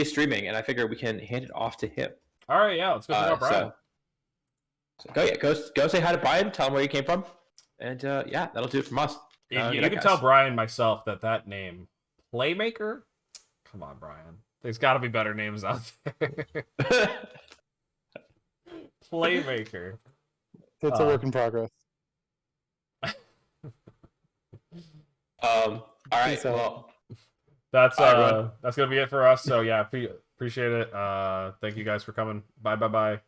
streaming, and I figure we can hand it off to him. All right, yeah, let's go check out Brian. So go say hi to Brian. Tell him where you came from, and yeah, that'll do it from us. You can tell Brian myself that name, Playmaker. Come on, Brian. There's got to be better names out there. Playmaker. It's a work in progress. All right. Well, that's gonna be it for us. So yeah, appreciate it. Thank you guys for coming. Bye.